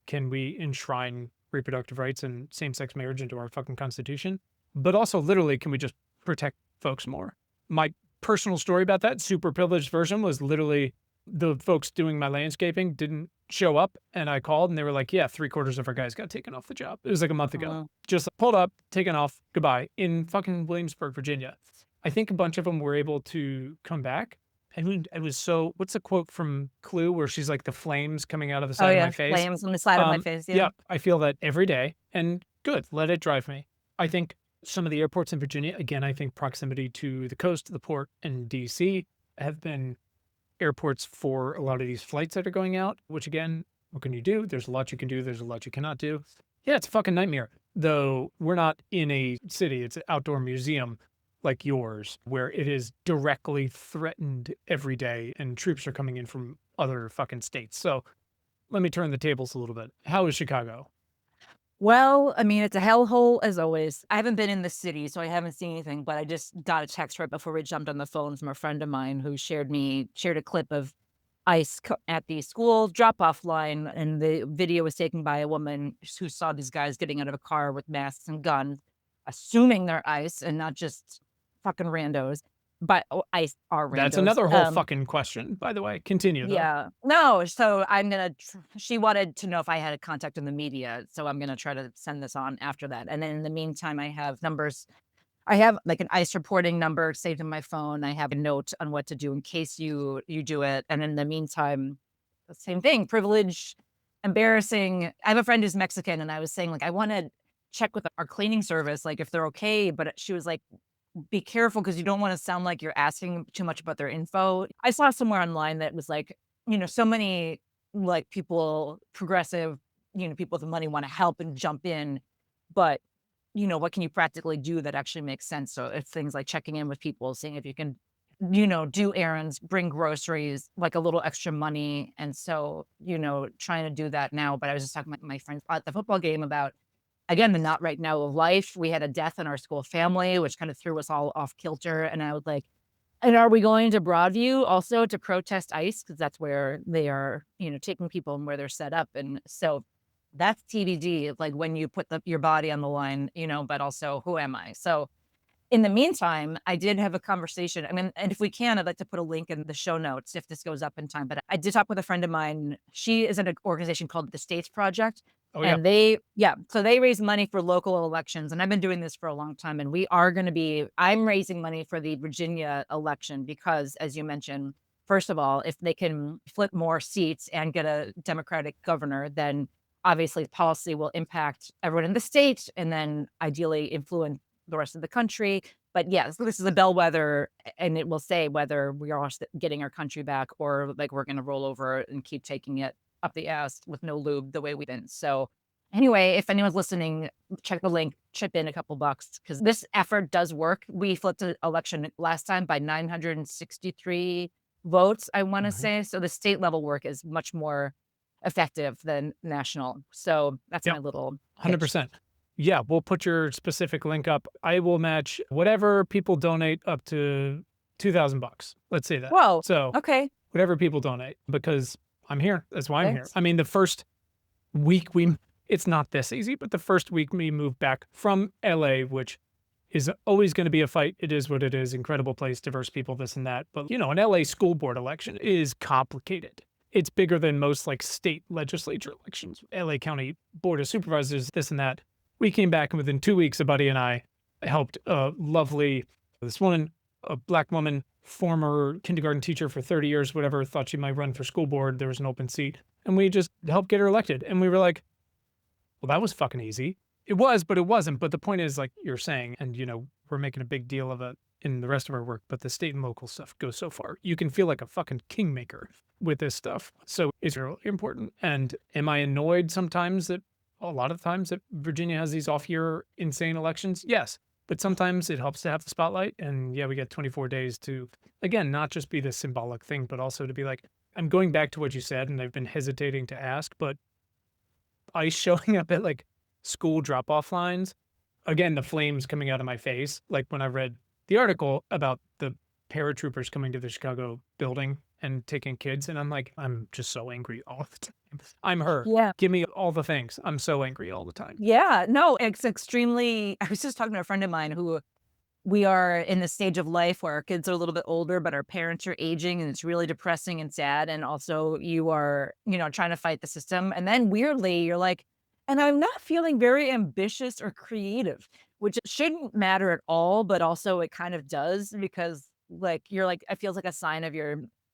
can we enshrine reproductive rights and same-sex marriage into our fucking constitution? But also literally, can we just protect folks more? My personal story about that super privileged version was literally the folks doing my landscaping didn't show up, and I called and they were like, yeah, 3/4 of our guys got taken off the job. It was like a month ago. Just pulled up, taken off, goodbye, in fucking Williamsburg, Virginia. I think a bunch of them were able to come back. I mean, it was so, what's the quote from Clue where she's like the flames coming out of the side of my face? Flames on the side of my face. Yeah, I feel that every day, and good, let it drive me. I think some of the airports in Virginia, again, I think proximity to the coast, the port, and DC have been airports for a lot of these flights that are going out, which again, what can you do? There's a lot you can do. There's a lot you cannot do. Yeah, it's a fucking nightmare. Though we're not in a city, it's an outdoor museum like yours, where it is directly threatened every day and troops are coming in from other fucking states. So let me turn the tables a little bit. How is Chicago? Well, I mean, it's a hellhole as always. I haven't been in the city, so I haven't seen anything, but I just got a text right before we jumped on the phone from a friend of mine who shared a clip of ICE at the school drop-off line, and the video was taken by a woman who saw these guys getting out of a car with masks and guns, assuming they're ICE and not just fucking randos. But ICE are randos. That's another whole fucking question, by the way. Continue, though. Yeah. No, so I'm going to, she wanted to know if I had a contact in the media, so I'm going to try to send this on after that. And then in the meantime, I have numbers. I have like an ICE reporting number saved in my phone. I have a note on what to do in case you do it. And in the meantime, the same thing, privilege, embarrassing. I have a friend who's Mexican, and I was saying, like, I want to check with our cleaning service, like if they're okay. But she was like, be careful because you don't want to sound like you're asking too much about their info. I saw somewhere online that was like, so many like people, progressive, people with money want to help and jump in. But, what can you practically do that actually makes sense? So it's things like checking in with people, seeing if you can, do errands, bring groceries, like a little extra money. And so, trying to do that now. But I was just talking to my friends at the football game about again, the not right now of life. We had a death in our school family, which kind of threw us all off kilter. And I was like, and are we going to Broadview also to protest ICE? Because that's where they are, taking people and where they're set up. And so that's TBD, like when you put your body on the line, but also who am I? So in the meantime, I did have a conversation. I mean, and if we can, I'd like to put a link in the show notes if this goes up in time. But I did talk with a friend of mine. She is in an organization called the States Project. Oh, yeah. And so they raise money for local elections. And I've been doing this for a long time. And I'm raising money for the Virginia election because, as you mentioned, first of all, if they can flip more seats and get a Democratic governor, then obviously policy will impact everyone in the state and then ideally influence the rest of the country. But yes, this is a bellwether, and it will say whether we are getting our country back or like we're going to roll over and keep taking it up the ass with no lube the way we've been. So anyway, if anyone's listening, check the link, chip in a couple bucks because this effort does work. We flipped an election last time by 963 votes, I want to say. So the state level work is much more effective than national. So that's my little 100%. Yeah, we'll put your specific link up. I will match whatever people donate up to $2,000. Let's say that. Whoa. So okay. Whatever people donate, because I'm here. That's why I'm here. Thanks. I mean, the first week it's not this easy, but the first week we moved back from LA, which is always going to be a fight. It is what it is. Incredible place, diverse people, this and that. But, an LA school board election is complicated. It's bigger than most like state legislature elections. LA County Board of Supervisors, this and that. We came back and within 2 weeks, a buddy and I helped this woman, a Black woman, former kindergarten teacher for 30 years, whatever, thought she might run for school board. There was an open seat. And we just helped get her elected. And we were like, well, that was fucking easy. It was, but it wasn't. But the point is, like you're saying, and, we're making a big deal of it in the rest of our work, but the state and local stuff goes so far. You can feel like a fucking kingmaker with this stuff. So it's really important. And am I annoyed sometimes that a lot of times that Virginia has these off-year insane elections? Yes. But sometimes it helps to have the spotlight. And yeah, we get 24 days to, again, not just be this symbolic thing, but also to be like, I'm going back to what you said, and I've been hesitating to ask, but ICE showing up at like school drop-off lines, again, the flames coming out of my face. Like when I read the article about the paratroopers coming to the Chicago building and taking kids. And I'm like, I'm just so angry all the time. I'm her. Yeah. Give me all the things. I'm so angry all the time. Yeah. No, it's extremely. I was just talking to a friend of mine who we are in the stage of life where our kids are a little bit older, but our parents are aging and it's really depressing and sad. And also you are, trying to fight the system. And then weirdly, you're like, and I'm not feeling very ambitious or creative, which shouldn't matter at all. But also it kind of does because like, you're like, it feels like a sign of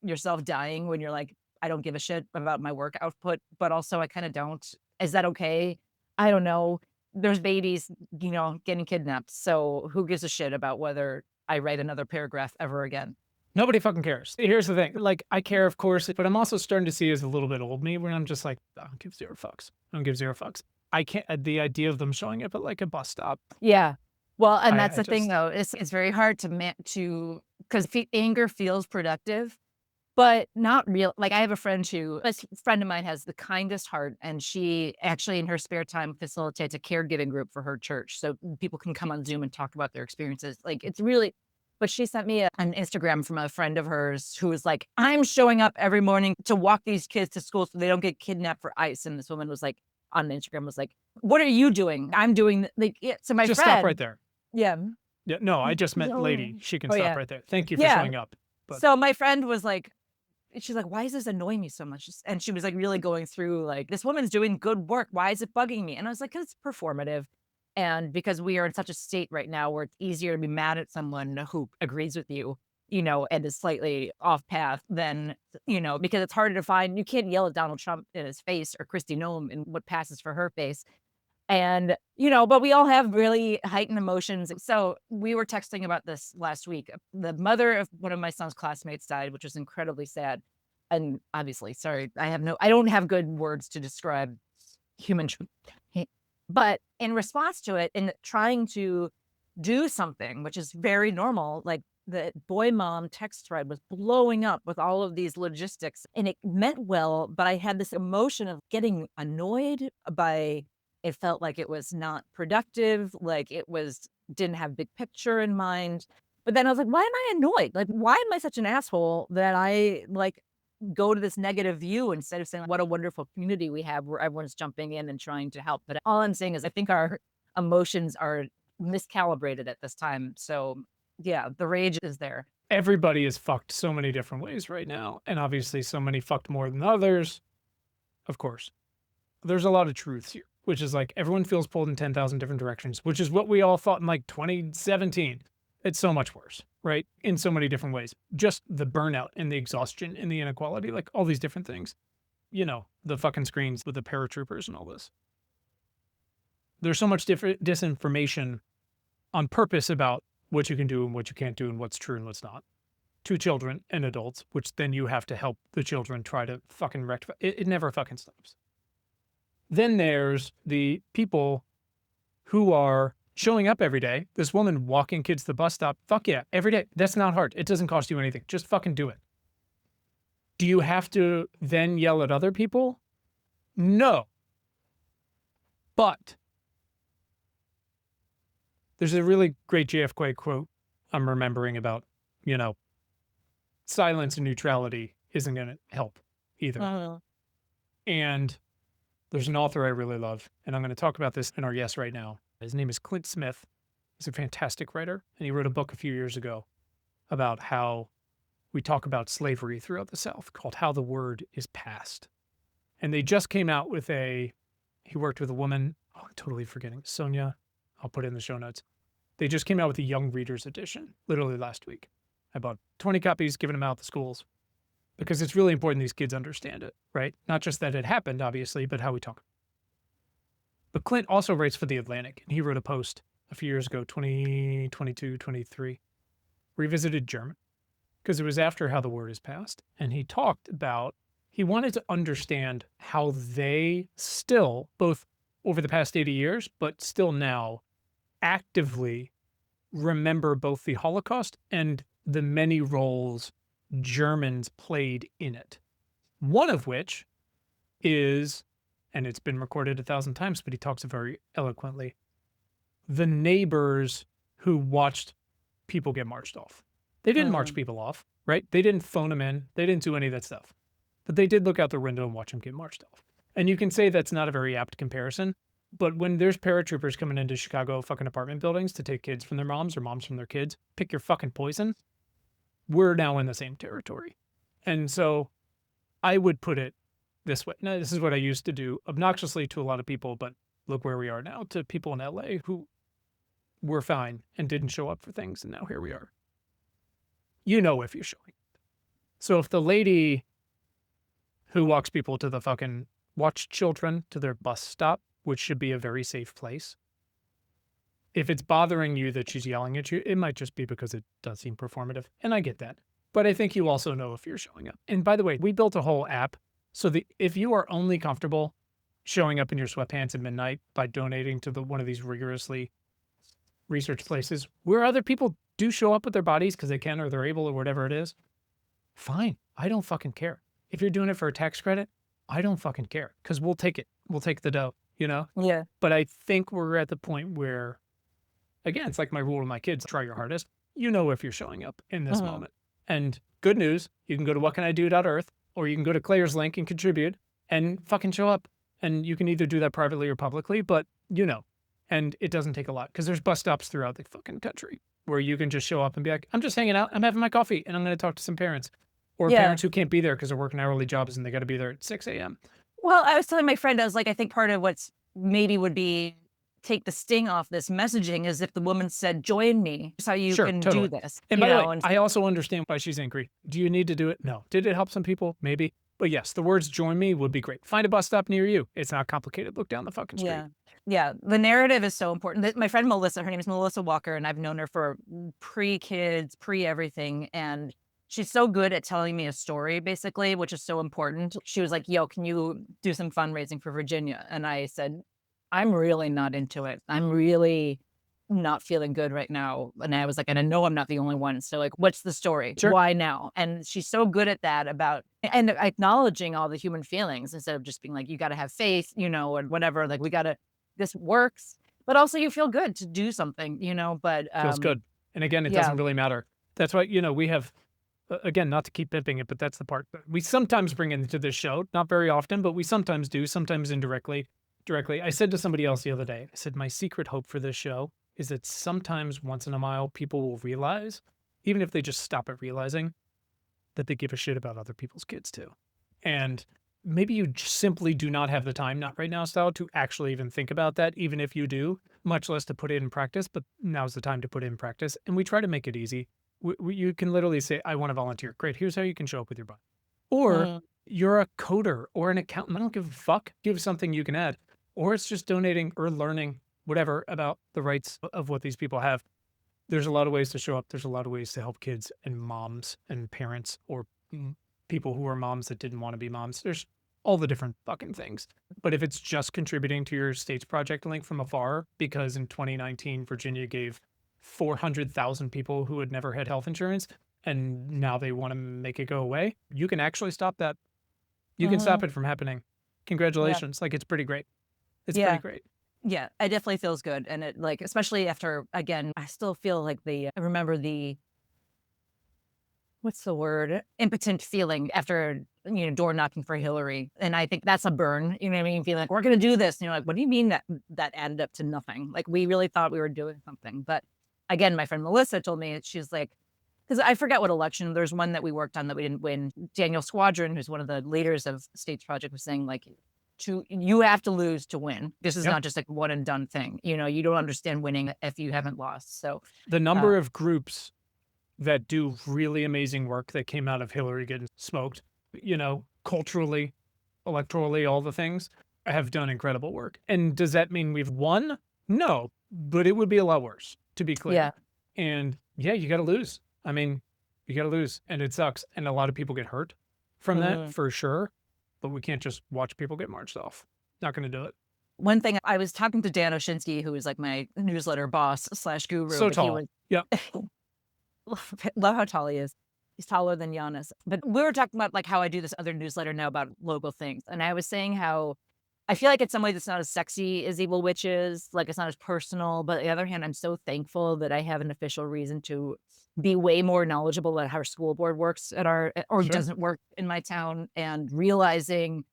yourself dying when you're like, I don't give a shit about my work output, but also I kind of don't. Is that okay? I don't know. There's babies, getting kidnapped. So who gives a shit about whether I write another paragraph ever again? Nobody fucking cares. Here's the thing. Like, I care, of course, but I'm also starting to see as a little bit old me where I'm just like, I don't give zero fucks. I don't give zero fucks. I can't, the idea of them showing up at like a bus stop. Yeah. Well, and that's the thing though. It's very hard to because anger feels productive. But not real. Like I have a friend a friend of mine has the kindest heart, and she actually in her spare time facilitates a caregiving group for her church. So people can come on Zoom and talk about their experiences. Like it's really, but she sent me an Instagram from a friend of hers who was like, I'm showing up every morning to walk these kids to school so they don't get kidnapped for ICE. And this woman was like, on Instagram was like, what are you doing? I'm doing like, yeah. So my just friend. Stop right there. Yeah. Yeah. No, I just meant lady. She can stop right there. Thank you for showing up. But. So my friend was like, she's like, why is this annoying me so much? And she was like really going through like, this woman's doing good work. Why is it bugging me? And I was like, because it's performative. And because we are in such a state right now where it's easier to be mad at someone who agrees with you, and is slightly off path than, because it's harder to find. You can't yell at Donald Trump in his face or Kristi Noem in what passes for her face. And, but we all have really heightened emotions. So we were texting about this last week. The mother of one of my son's classmates died, which was incredibly sad. And obviously, sorry, I don't have good words to describe human. But in response to it, in trying to do something, which is very normal, like the boy mom text thread was blowing up with all of these logistics and it meant well, but I had this emotion of getting annoyed by It felt like it was not productive, like it was didn't have big picture in mind. But then I was like, why am I annoyed? Like, why am I such an asshole that I like go to this negative view instead of saying what a wonderful community we have where everyone's jumping in and trying to help. But all I'm saying is I think our emotions are miscalibrated at this time. So yeah, the rage is there. Everybody is fucked so many different ways right now. And obviously so many fucked more than others. Of course. There's a lot of truths here, which is like everyone feels pulled in 10,000 different directions, which is what we all thought in like 2017. It's so much worse, right? In so many different ways. Just the burnout and the exhaustion and the inequality, like all these different things. You know, the fucking screens with the paratroopers and all this. There's so much different disinformation on purpose about what you can do and what you can't do and what's true and what's not to children and adults, which then you have to help the children try to fucking rectify. It never fucking stops. Then there's the people who are showing up every day. This woman walking kids to the bus stop. Fuck yeah, every day. That's not hard. It doesn't cost you anything. Just fucking do it. Do you have to then yell at other people? No. But there's a really great JFK quote I'm remembering about, you know, silence and neutrality isn't going to help either. And there's an author I really love, and I'm going to talk about this in our Yes right now. His name is Clint Smith. He's a fantastic writer, and he wrote a book a few years ago about how we talk about slavery throughout the South called How the Word is Passed. And they just came out with he worked with a woman, I'm totally forgetting, Sonia, I'll put it in the show notes. They just came out with a young readers edition, literally last week. I bought 20 copies, giving them out to schools, because it's really important these kids understand it, right? Not just that it happened, obviously, but how we talk. But Clint also writes for The Atlantic, and he wrote a post a few years ago, 2022, 23, where he visited Germany, because it was after How the Word is Passed. And he talked about, he wanted to understand how they still, both over the past 80 years, but still now, actively remember both the Holocaust and the many roles Germans played in it. One of which is, and it's been recorded 1,000 times, but he talks very eloquently, the neighbors who watched people get marched off. They didn't march people off, right? They didn't phone them in. They didn't do any of that stuff. But they did look out the window and watch them get marched off. And you can say that's not a very apt comparison, but when there's paratroopers coming into Chicago fucking apartment buildings to take kids from their moms or moms from their kids, pick your fucking poison, we're now in the same territory. And so I would put it this way. Now, this is what I used to do obnoxiously to a lot of people, but look where we are now, to people in LA who were fine and didn't show up for things. And now here we are. You know, if you're showing. So if the lady who walks people to the fucking watch children to their bus stop, which should be a very safe place, if it's bothering you that she's yelling at you, it might just be because it does seem performative. And I get that. But I think you also know if you're showing up. And by the way, we built a whole app so that if you are only comfortable showing up in your sweatpants at midnight by donating to one of these rigorously researched places where other people do show up with their bodies because they can or they're able or whatever it is, fine. I don't fucking care. If you're doing it for a tax credit, I don't fucking care because we'll take it. We'll take the dough, you know? Yeah. But I think we're at the point where, again, it's like my rule to my kids, try your hardest. You know if you're showing up in this moment. And good news, you can go to whatcanido.earth or you can go to Claire's link and contribute and fucking show up. And you can either do that privately or publicly, but you know, and it doesn't take a lot because there's bus stops throughout the fucking country where you can just show up and be like, I'm just hanging out. I'm having my coffee and I'm going to talk to some parents or parents who can't be there because they're working hourly jobs and they got to be there at 6 a.m. Well, I was telling my friend, I was like, I think part of what's maybe would be take the sting off this messaging is if the woman said, join me. That's how you can do this. And by the way, I also understand why she's angry. Do you need to do it? No. Did it help some people? Maybe. But yes, the words join me would be great. Find a bus stop near you. It's not complicated. Look down the fucking street. Yeah. The narrative is so important. My friend Melissa, her name is Melissa Walker, and I've known her for pre-kids, pre-everything. And she's so good at telling me a story, basically, which is so important. She was like, yo, can you do some fundraising for Virginia? And I said, I'm really not into it. I'm really not feeling good right now. And I was like, and I know I'm not the only one. So like, what's the story? Sure. Why now? And she's so good at that and acknowledging all the human feelings instead of just being like, you got to have faith, you know, or whatever. Like we got to this works, but also you feel good to do something, but Feels good. And again, it yeah. doesn't really matter. That's why, we have, again, not to keep pimping it, but that's the part that we sometimes bring into this show, not very often, but we sometimes do, sometimes indirectly. Directly. I said to somebody else the other day, I said, my secret hope for this show is that sometimes once in a while, people will realize, even if they just stop at realizing, that they give a shit about other people's kids too. And maybe you just simply do not have the time, not right now style, to actually even think about that, even if you do, much less to put it in practice, but now's the time to put it in practice. And we try to make it easy. You can literally say, I want to volunteer. Great, here's how you can show up with your butt. Or you're a coder or an accountant. I don't give a fuck. Give something you can add. Or it's just donating or learning whatever about the rights of what these people have. There's a lot of ways to show up. There's a lot of ways to help kids and moms and parents or people who are moms that didn't want to be moms. There's all the different fucking things. But if it's just contributing to your state's project link from afar, because in 2019, Virginia gave 400,000 people who had never had health insurance, and now they want to make it go away, you can actually stop that. You can stop it from happening. Congratulations. Like, it's pretty great. It's pretty great. Yeah, it definitely feels good. And it, like, especially after, again, I still feel like I remember what's the word? Impotent feeling after, door knocking for Hillary. And I think that's a burn, you know what I mean? Feeling like, we're going to do this. And you're like, what do you mean that added up to nothing? Like, we really thought we were doing something. But again, my friend Melissa told me, she's like, because I forget what election, there's one that we worked on that we didn't win. Daniel Squadron, who's one of the leaders of States Project, was saying, like, you have to lose to win. This is not just like one and done thing. You don't understand winning if you haven't lost. So the number of groups that do really amazing work that came out of Hillary getting smoked, culturally, electorally, all the things, have done incredible work. And does that mean we've won? No, but it would be a lot worse, to be clear. Yeah. And you got to lose. I mean, you got to lose, and it sucks. And a lot of people get hurt from that, for sure. But we can't just watch people get marched off. Not going to do it. One ththing, I was talking to Dan Oshinsky, who is like my newsletter boss / guru. So tall. Yep. Love how tall he is. He's taller than Giannis. But we were talking about like how I do this other newsletter now about local things. And I was saying how I feel like it's some ways it's not as sexy as Evil Witches. Like, it's not as personal. But on the other hand, I'm so thankful that I have an official reason to be way more knowledgeable about how our school board works or doesn't work in my town, and realizing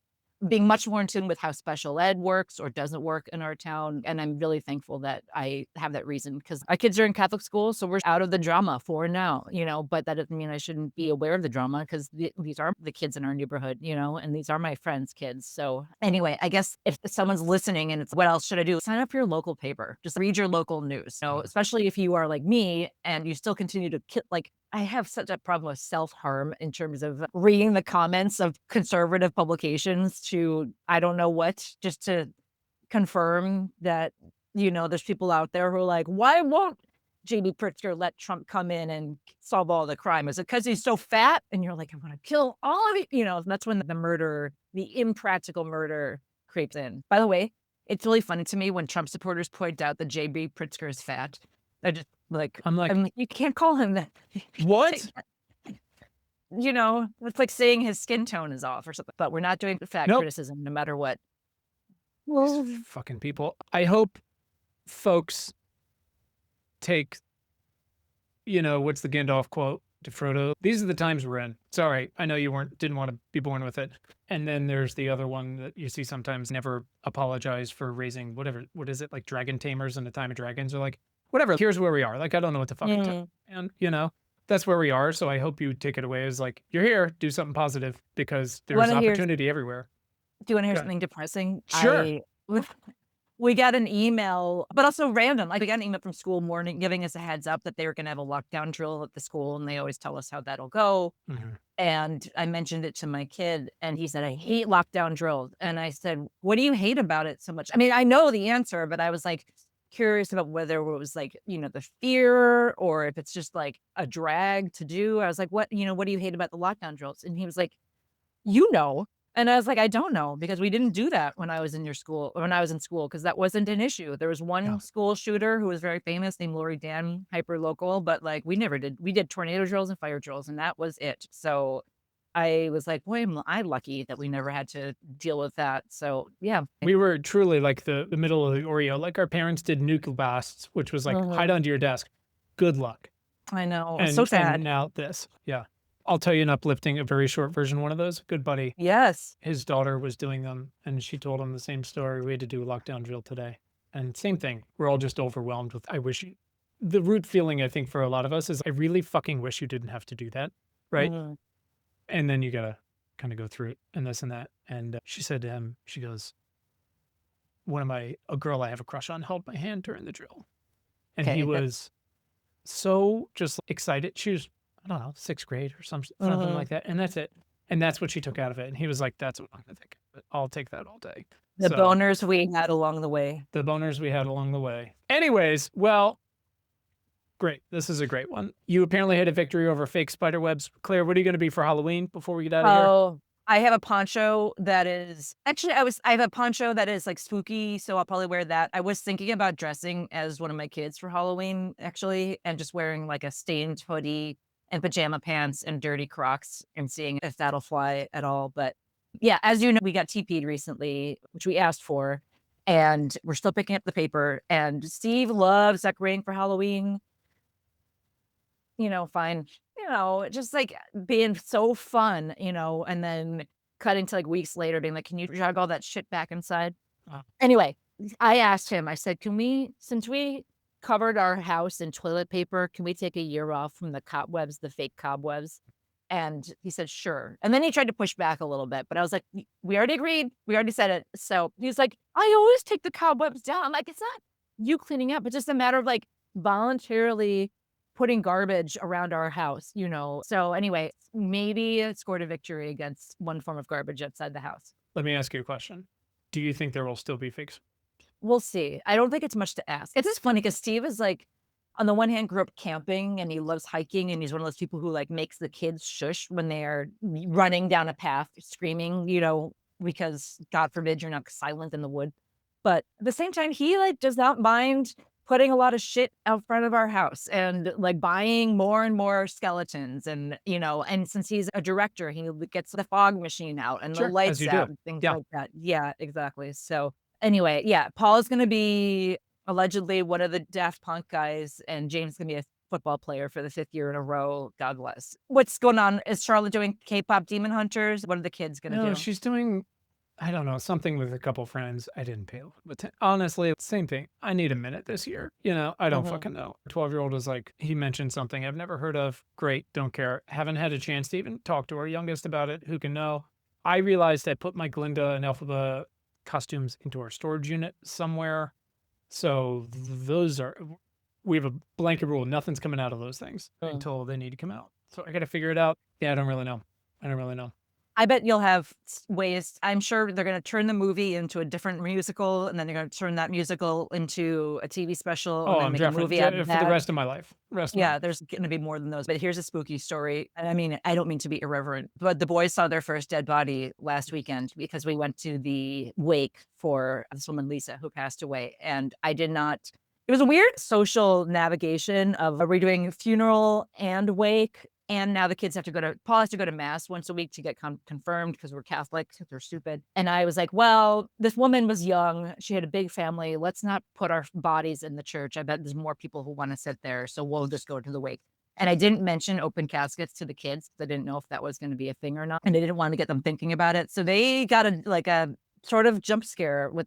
being much more in tune with how special ed works or doesn't work in our town. And I'm really thankful that I have that reason, because our kids are in Catholic school, so we're out of the drama for now, but that doesn't mean I shouldn't be aware of the drama, because these are the kids in our neighborhood, and these are my friends' kids. So anyway, I guess if someone's listening and it's, what else should I do? Sign up for your local paper. Just read your local news, especially if you are like me and you still continue to I have such a problem with self-harm in terms of reading the comments of conservative publications to, I don't know what, just to confirm that, there's people out there who are like, why won't J.B. Pritzker let Trump come in and solve all the crime? Is it because he's so fat? And you're like, I'm going to kill all of you. That's when the impractical murder creeps in. By the way, it's really funny to me when Trump supporters point out that J.B. Pritzker is fat. I'm like, you can't call him that. What? It's like saying his skin tone is off or something. But we're not doing fat criticism no matter what. Well, fucking people. I hope folks take, what's the Gandalf quote to Frodo? These are the times we're in. Sorry, I know you didn't want to be born with it. And then there's the other one that you see sometimes: never apologize for raising whatever. What is it, like dragon tamers in the time of dragons, or like whatever. Here's where we are. Like, I don't know what to fucking tell. And that's where we are. So I hope you take it away as like, you're here, do something positive, because there's opportunity everywhere. Do you want to hear something depressing? Sure. We got an email, but also random. Like, we got an email from school morning giving us a heads up that they were going to have a lockdown drill at the school, and they always tell us how that'll go. And I mentioned it to my kid, and he said, I hate lockdown drills. And I said, what do you hate about it so much? I mean, I know the answer, but I was like curious about whether it was like, the fear, or if it's just like a drag to do. I was like, what do you hate about the lockdown drills? And he was like, and I was like, I don't know, because we didn't do that when I was in school, because that wasn't an issue. There was one school shooter who was very famous named Lori Dan, hyper local, but like we never did. We did tornado drills and fire drills, and that was it. So I was like, boy, am I lucky that we never had to deal with that. So yeah. We were truly like the middle of the Oreo. Like our parents did nuclear blasts, which was like hide under your desk. Good luck. I know. It's so And sad. now this. Yeah. I'll tell you an uplifting, a very short version of one of those. Good buddy. Yes. His daughter was doing them and she told him the same story. We had to do a lockdown drill today. And same thing. We're all just overwhelmed with, I wish you, the root feeling I think for a lot of us is I really fucking wish you didn't have to do that. Right. And then you gotta kind of go through it and this and that. And she said to him, she goes, a girl I have a crush on held my hand during the drill. And he was so just excited. She was, I don't know, 6th grade or something like that. And that's it. And that's what she took out of it. And he was like, that's what I'm going to think. But I'll take that all day. The boners we had along the way. The boners we had along the way. Anyways, well, great. This is a great one. You apparently had a victory over fake spiderwebs. Claire, what are you going to be for Halloween before we get out of here? Oh, I have a poncho that is actually I have a poncho that is like spooky, so I'll probably wear that. I was thinking about dressing as one of my kids for Halloween, actually, and just wearing like a stained hoodie and pajama pants and dirty Crocs and seeing if that'll fly at all. But yeah, as you know, we got TP'd recently, which we asked for, and we're still picking up the paper. And Steve loves decorating for Halloween. Fine. Just like being so fun, and then cutting to like weeks later being like, can you drag all that shit back inside? Anyway, I asked him, I said, since we covered our house in toilet paper, can we take a year off from the cobwebs, the fake cobwebs? And he said, sure. And then he tried to push back a little bit, but I was like, we already agreed. We already said it. So he was like, I always take the cobwebs down. I'm like, it's not you cleaning up. It's just a matter of like voluntarily putting garbage around our house, So anyway, maybe it scored a victory against one form of garbage outside the house. Let me ask you a question. Do you think there will still be fakes? We'll see. I don't think it's much to ask. It's just funny because Steve is like, on the one hand, grew up camping and he loves hiking. And he's one of those people who like makes the kids shush when they are running down a path, screaming, because God forbid you're not silent in the wood. But at the same time, he like does not mind putting a lot of shit out front of our house and like buying more and more skeletons and, and since he's a director, he gets the fog machine out and the lights out and things like that. Yeah, exactly. So anyway, yeah, Paul is going to be allegedly one of the Daft Punk guys and James is going to be a football player for the 5th year in a row. God bless. What's going on? Is Charlotte doing K-pop Demon Hunters? What are the kids going to do? No, she's doing, I don't know, something with a couple friends. I didn't pay. But honestly, same thing. I need a minute this year. I don't fucking know. 12-year-old was like, he mentioned something I've never heard of. Great. Don't care. Haven't had a chance to even talk to our youngest about it. Who can know? I realized I put my Glinda and Elphaba costumes into our storage unit somewhere. So we have a blanket rule. Nothing's coming out of those things until they need to come out. So I got to figure it out. Yeah, I don't really know. I bet you'll have ways. I'm sure they're going to turn the movie into a different musical, and then they're going to turn that musical into a TV special. Oh, and then make a movie out of for the rest of my life. There's going to be more than those. But here's a spooky story. And I mean, I don't mean to be irreverent, but the boys saw their first dead body last weekend because we went to the wake for this woman, Lisa, who passed away. And I did not. It was a weird social navigation of, are we doing funeral and wake? And now the kids Paul has to go to mass once a week to get confirmed because we're Catholic. They're stupid. And I was like, well, this woman was young. She had a big family. Let's not put our bodies in the church. I bet there's more people who want to sit there. So we'll just go to the wake. And I didn't mention open caskets to the kids. I didn't know if that was going to be a thing or not. And I didn't want to get them thinking about it. So they got a sort of jump scare with,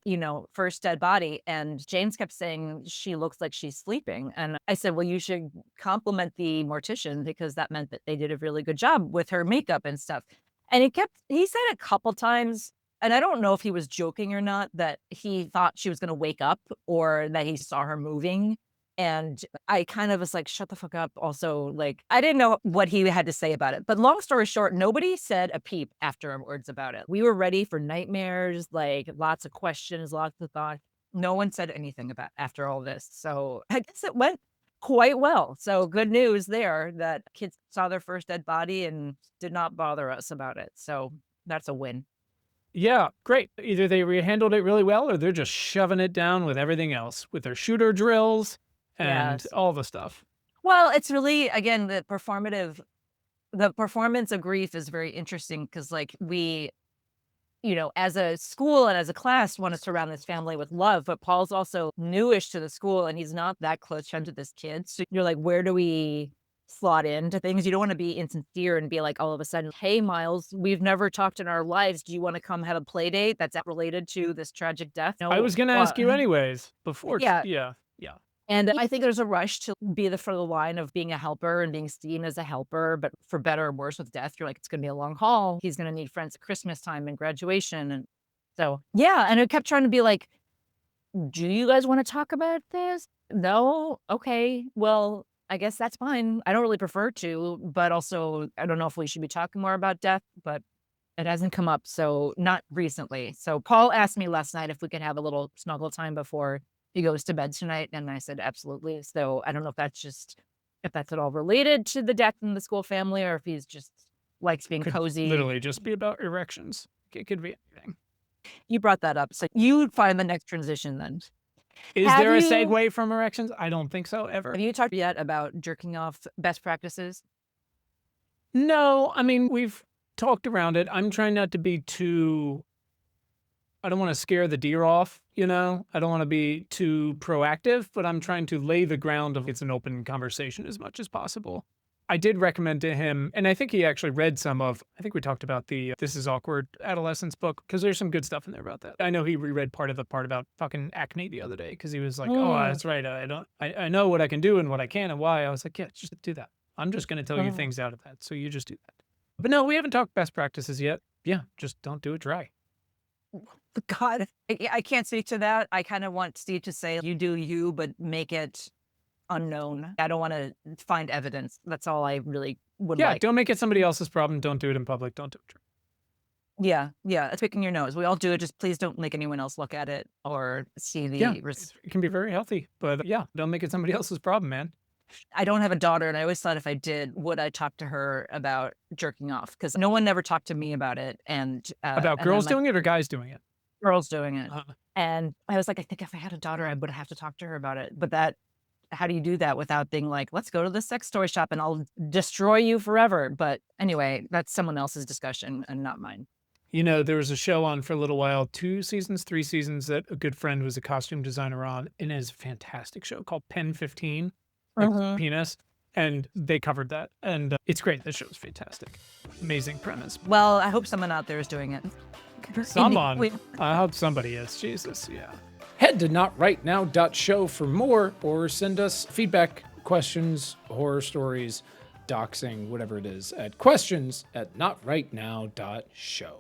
first dead body. And James kept saying she looks like she's sleeping. And I said, well, you should compliment the mortician because that meant that they did a really good job with her makeup and stuff. And he said a couple times, and I don't know if he was joking or not, that he thought she was going to wake up or that he saw her moving. And I kind of was like, shut the fuck up. Also, like, I didn't know what he had to say about it. But long story short, nobody said a peep afterwards about it. We were ready for nightmares, like lots of questions, lots of thought. No one said anything about after all this. So I guess it went quite well. So good news there that kids saw their first dead body and did not bother us about it. So that's a win. Yeah, great. Either they handled it really well or they're just shoving it down with everything else with their shooter drills and all the stuff. Well, it's really, again, the performative the performance of grief is very interesting because, like, we, as a school and as a class, want to surround this family with love. But Paul's also newish to the school and he's not that close friends with this kid. So you're like, where do we slot into things? You don't want to be insincere and be like, all of a sudden, hey, Miles, we've never talked in our lives. Do you want to come have a play date that's related to this tragic death? No. I was going to ask you anyways before. Yeah. Yeah. And I think there's a rush to be the front of the line of being a helper and being seen as a helper, but for better or worse with death, you're like, it's going to be a long haul. He's going to need friends at Christmas time and graduation. And so, yeah. And I kept trying to be like, do you guys want to talk about this? No? Okay. Well, I guess that's fine. I don't really prefer to, but also I don't know if we should be talking more about death, but it hasn't come up. So not recently. So Paul asked me last night if we could have a little snuggle time before he goes to bed tonight. And I said, absolutely. So I don't know if that's at all related to the death in the school family or if he's just likes being cozy. Literally just be about erections. It could be anything. You brought that up. So you find the next transition then. Is there a segue from erections? I don't think so, ever. Have you talked yet about jerking off best practices? No, I mean, we've talked around it. I'm trying not to be too, I don't want to scare the deer off, I don't want to be too proactive, but I'm trying to lay the ground of it's an open conversation as much as possible. I did recommend to him, and I think he actually read I think we talked about the This Is Awkward Adolescence book, because there's some good stuff in there about that. I know he reread part about fucking acne the other day, because he was like, oh, that's right, I know what I can do and what I can and why. I was like, yeah, just do that. I'm just going to tell you things out of that, so you just do that. But no, we haven't talked best practices yet. Yeah, just don't do it dry. God, I can't speak to that. I kind of want Steve to say, you do you, but make it unknown. I don't want to find evidence. That's all I really would like. Yeah, don't make it somebody else's problem. Don't do it in public. Don't do it dry. Yeah, it's picking your nose. We all do it. Just please don't make anyone else look at it or see the... It can be very healthy, but yeah, don't make it somebody else's problem, man. I don't have a daughter, and I always thought if I did, would I talk to her about jerking off? Because no one ever talked to me about it. And about girls doing it or guys doing it? Girls doing it. And I was like, I think if I had a daughter, I would have to talk to her about it. But how do you do that without being like, let's go to the sex toy shop and I'll destroy you forever? But anyway, that's someone else's discussion and not mine. There was a show on for a little while, 2 seasons, 3 seasons, that a good friend was a costume designer on, and it is a fantastic show called Pen 15. Penis, and they covered that, and it's great. The show's fantastic. Amazing premise. Well, I hope someone out there is doing it. I hope somebody is. Jesus, yeah. Head to notrightnow.show for more, or send us feedback, questions, horror stories, doxing, whatever it is, at questions@notrightnow.show.